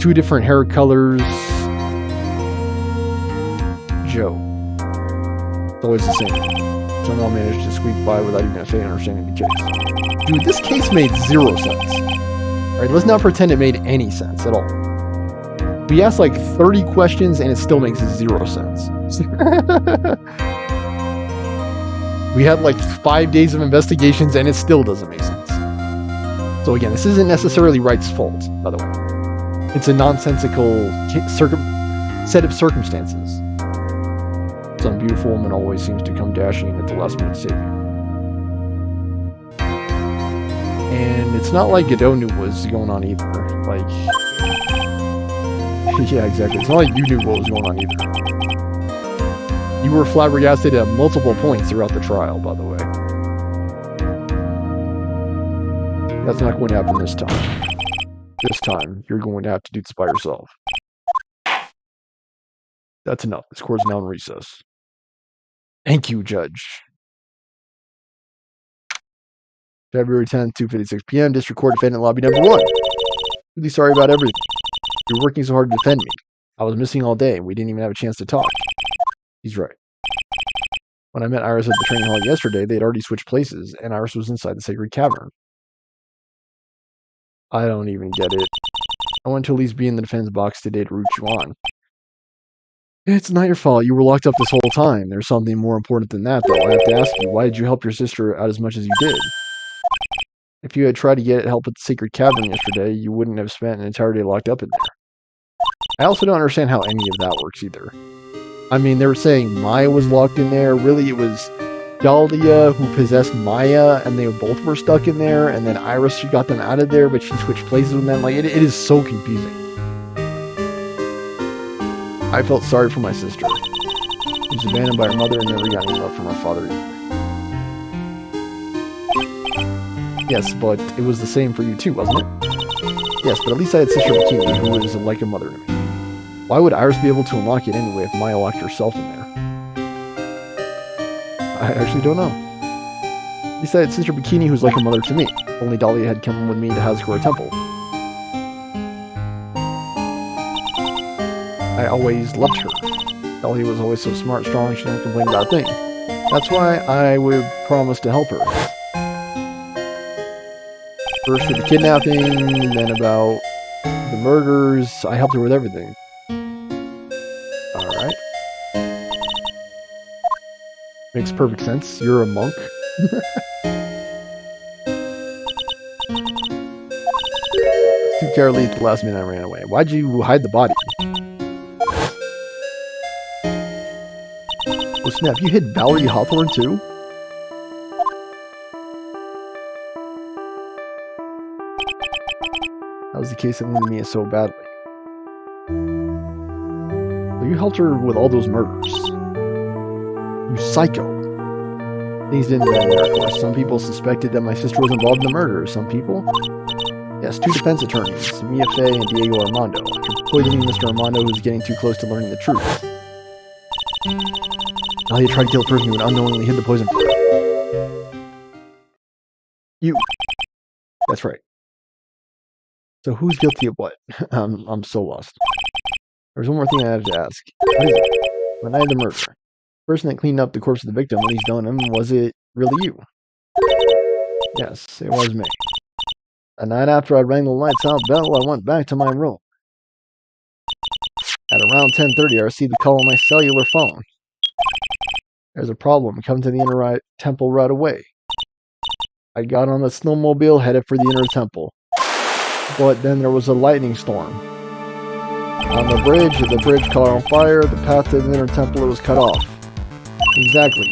Speaker 1: 2 different hair colors. Joe. It's always the same. Somehow managed to squeak by without even a faint understanding of the case. Dude, this case made 0 sense. Alright, let's not pretend it made any sense at all. We asked like 30 questions and it still makes 0 sense. We had like 5 days of investigations and it still doesn't make sense. So again, this isn't necessarily Wright's fault, by the way. It's a nonsensical set of circumstances. Some beautiful woman always seems to come dashing in at the last minute to save you. And it's not like Godot knew what was going on either. Like, yeah, exactly. It's not like you knew what was going on either. You were flabbergasted at multiple points throughout the trial, by the way. That's not going to happen this time. This time, you're going to have to do this by yourself. That's enough. This court's now in recess. Thank you, Judge. February 10th, 2:56 p.m. District Court Defendant Lobby Number 1. Really sorry about everything. You were working so hard to defend me. I was missing all day. We didn't even have a chance to talk. He's right. When I met Iris at the training hall yesterday, they had already switched places, and Iris was inside the sacred cavern. I don't even get it. I want to at least be in the defense box today to root you on. It's not your fault. You were locked up this whole time. There's something more important than that, though. I have to ask you, why did you help your sister out as much as you did? If you had tried to get help at the secret cavern yesterday, you wouldn't have spent an entire day locked up in there. I also don't understand how any of that works either. I mean, they were saying Maya was locked in there. Really, it was Dahlia who possessed Maya, and they both were stuck in there, and then Iris, she got them out of there, but she switched places with them. Like, it is so confusing. I felt sorry for my sister. She was abandoned by her mother and never got any love from her father either. Yes, but it was the same for you too, wasn't it? Yes, but at least I had Sister Bikini, who was like a mother to me. Why would Iris be able to unlock it anyway if Maya locked herself in there? I actually don't know. At least I had Sister Bikini, who's like a mother to me. Only Dahlia had come with me to Hazakura Temple. I always loved her. Dahlia was always so smart, strong, she didn't complain about a thing. That's why I would promise to help her. First with the kidnapping, then about the murders. I helped her with everything. Alright. Makes perfect sense. You're a monk. Too cowardly at the last minute I ran away. Why'd you hide the body? Oh snap, you hit Valerie Hawthorne too? That was the case that wounded me so badly. So you helped her with all those murders. You psycho. Things didn't end there, of course. Some people suspected that my sister was involved in the murder. Some people? Yes, 2 defense attorneys, Mia Fey and Diego Armando, after poisoning Mr. Armando, who was getting too close to learning the truth. Dahlia tried to kill a person who had unknowingly hid the poison for her. You. That's right. So who's guilty of what? I'm so lost. There's one more thing I have to ask. What is it? The night of the murder. The person that cleaned up the corpse of the victim when he's done him, was it really you? Yes, it was me. The night after I rang the lights out bell, I went back to my room. At around 10:30, I received a call on my cellular phone. There's a problem. Come to the inner temple right away. I got on the snowmobile, headed for the inner temple. But then there was a lightning storm. On the bridge caught on fire, the path to the inner temple was cut off. Exactly.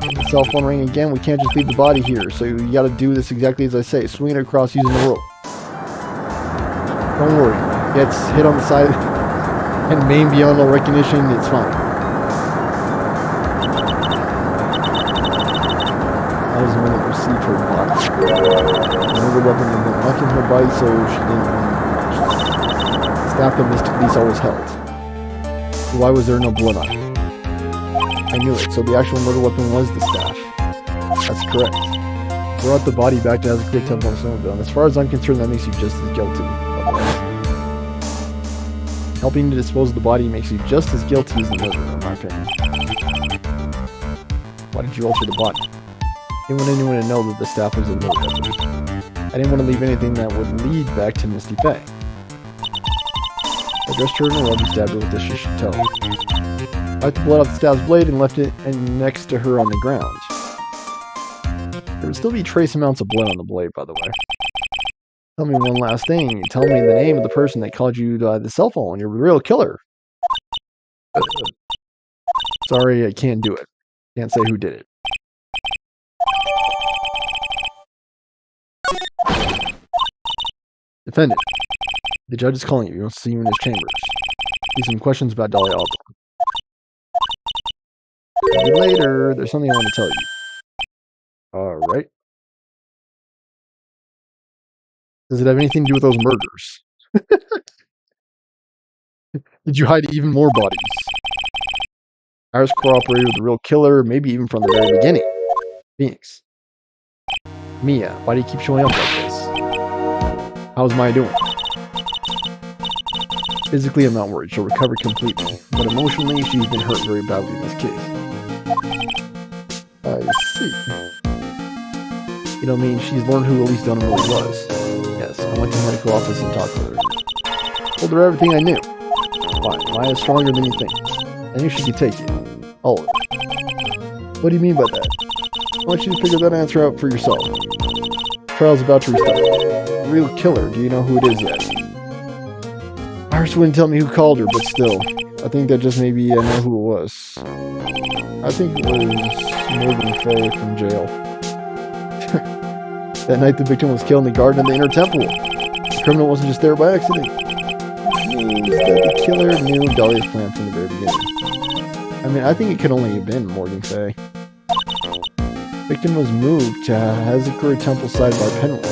Speaker 1: The cell phone rang again, we can't just leave the body here, so you gotta do this exactly as I say, swing it across using the rope. Don't worry, gets hit on the side and main beyond all recognition, it's fine. That was the one that received her body. Another weapon had been knocking her body so she didn't staff the Mystic Beast always held. Why was there no blood on it? I knew it, so the actual murder weapon was the staff. That's correct. Brought the body back to Hazakura Temple on Snowmobile, and as far as I'm concerned, that makes you just as guilty. Helping to dispose of the body makes you just as guilty as the murder, in my opinion. Why did you alter the body? I didn't want anyone to know that the staff was a murder weapon. I didn't want to leave anything that would lead back to Misty Faye. I dressed her in a rug and stabbed her with the shishito. Wiped the blood off the staff's blade and left it next to her on the ground. There would still be trace amounts of blood on the blade, by the way. Tell me one last thing. Tell me the name of the person that called you the cell phone. You're the real killer. Sorry, I can't do it. Can't say who did it. Defendant. The judge is calling you. He wants to see you in his chambers. Need some questions about Dahlia Hawthorne. Maybe later. There's something I want to tell you. Alright. Does it have anything to do with those murders? Did you hide even more bodies? Iris cooperated with the real killer, maybe even from the very beginning. Phoenix. Mia, why do you keep showing up like this? How's Maya doing? Physically, I'm not worried. She'll recover completely. But emotionally, she's been hurt very badly in this case. I see. You know what I mean? She's learned who Elise Dunham really was. Yes, I went to the medical office and talked with her. Told her everything I knew. Why? Maya's stronger than you think. I knew she could take you. All of it. What do you mean by that? I want you to figure that answer out for yourself. The trial's about to restart. The real killer, do you know who it is yet? Iris wouldn't tell me who called her, but still. I think that just maybe I know who it was. I think it was Morgan Fay from jail. That night the victim was killed in the garden of the inner temple. The criminal wasn't just there by accident. It means that the killer knew Dahlia's plan from the very beginning. I mean, I think it could only have been Morgan Fay. The victim was moved to Hazakura Temple side by Penwell.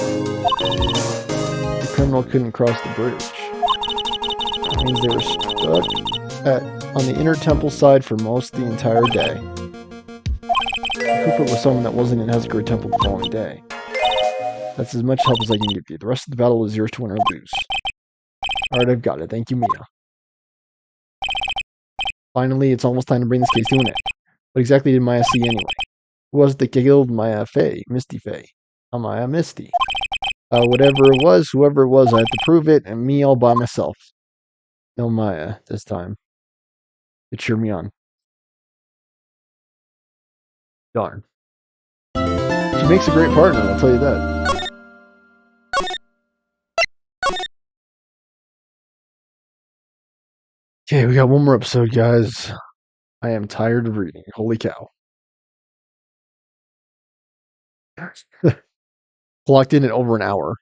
Speaker 1: The criminal couldn't cross the bridge. It means they were stuck on the inner temple side for most of the entire day. The culprit was someone that wasn't in Hazakura Temple the following day. That's as much help as I can give you. The rest of the battle is yours to win or lose. Alright, I've got it. Thank you, Mia. Finally, it's almost time to bring this case to an end. What exactly did Maya see anyway? Who was it that killed Maya Fay? Misty Fay. Maya Misty. Whatever it was, whoever it was, I have to prove it, and me all by myself. No Maya, this time. It cheered me on. Darn. She makes a great partner, I'll tell you that. Okay, we got one more episode, guys. I am tired of reading. Holy cow. Clocked in at over an hour.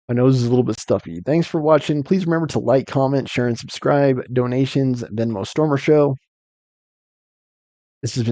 Speaker 1: My nose is a little bit stuffy. Thanks for watching. Please remember to like, comment, share, and subscribe. Donations, Venmo Stormer Show. This has been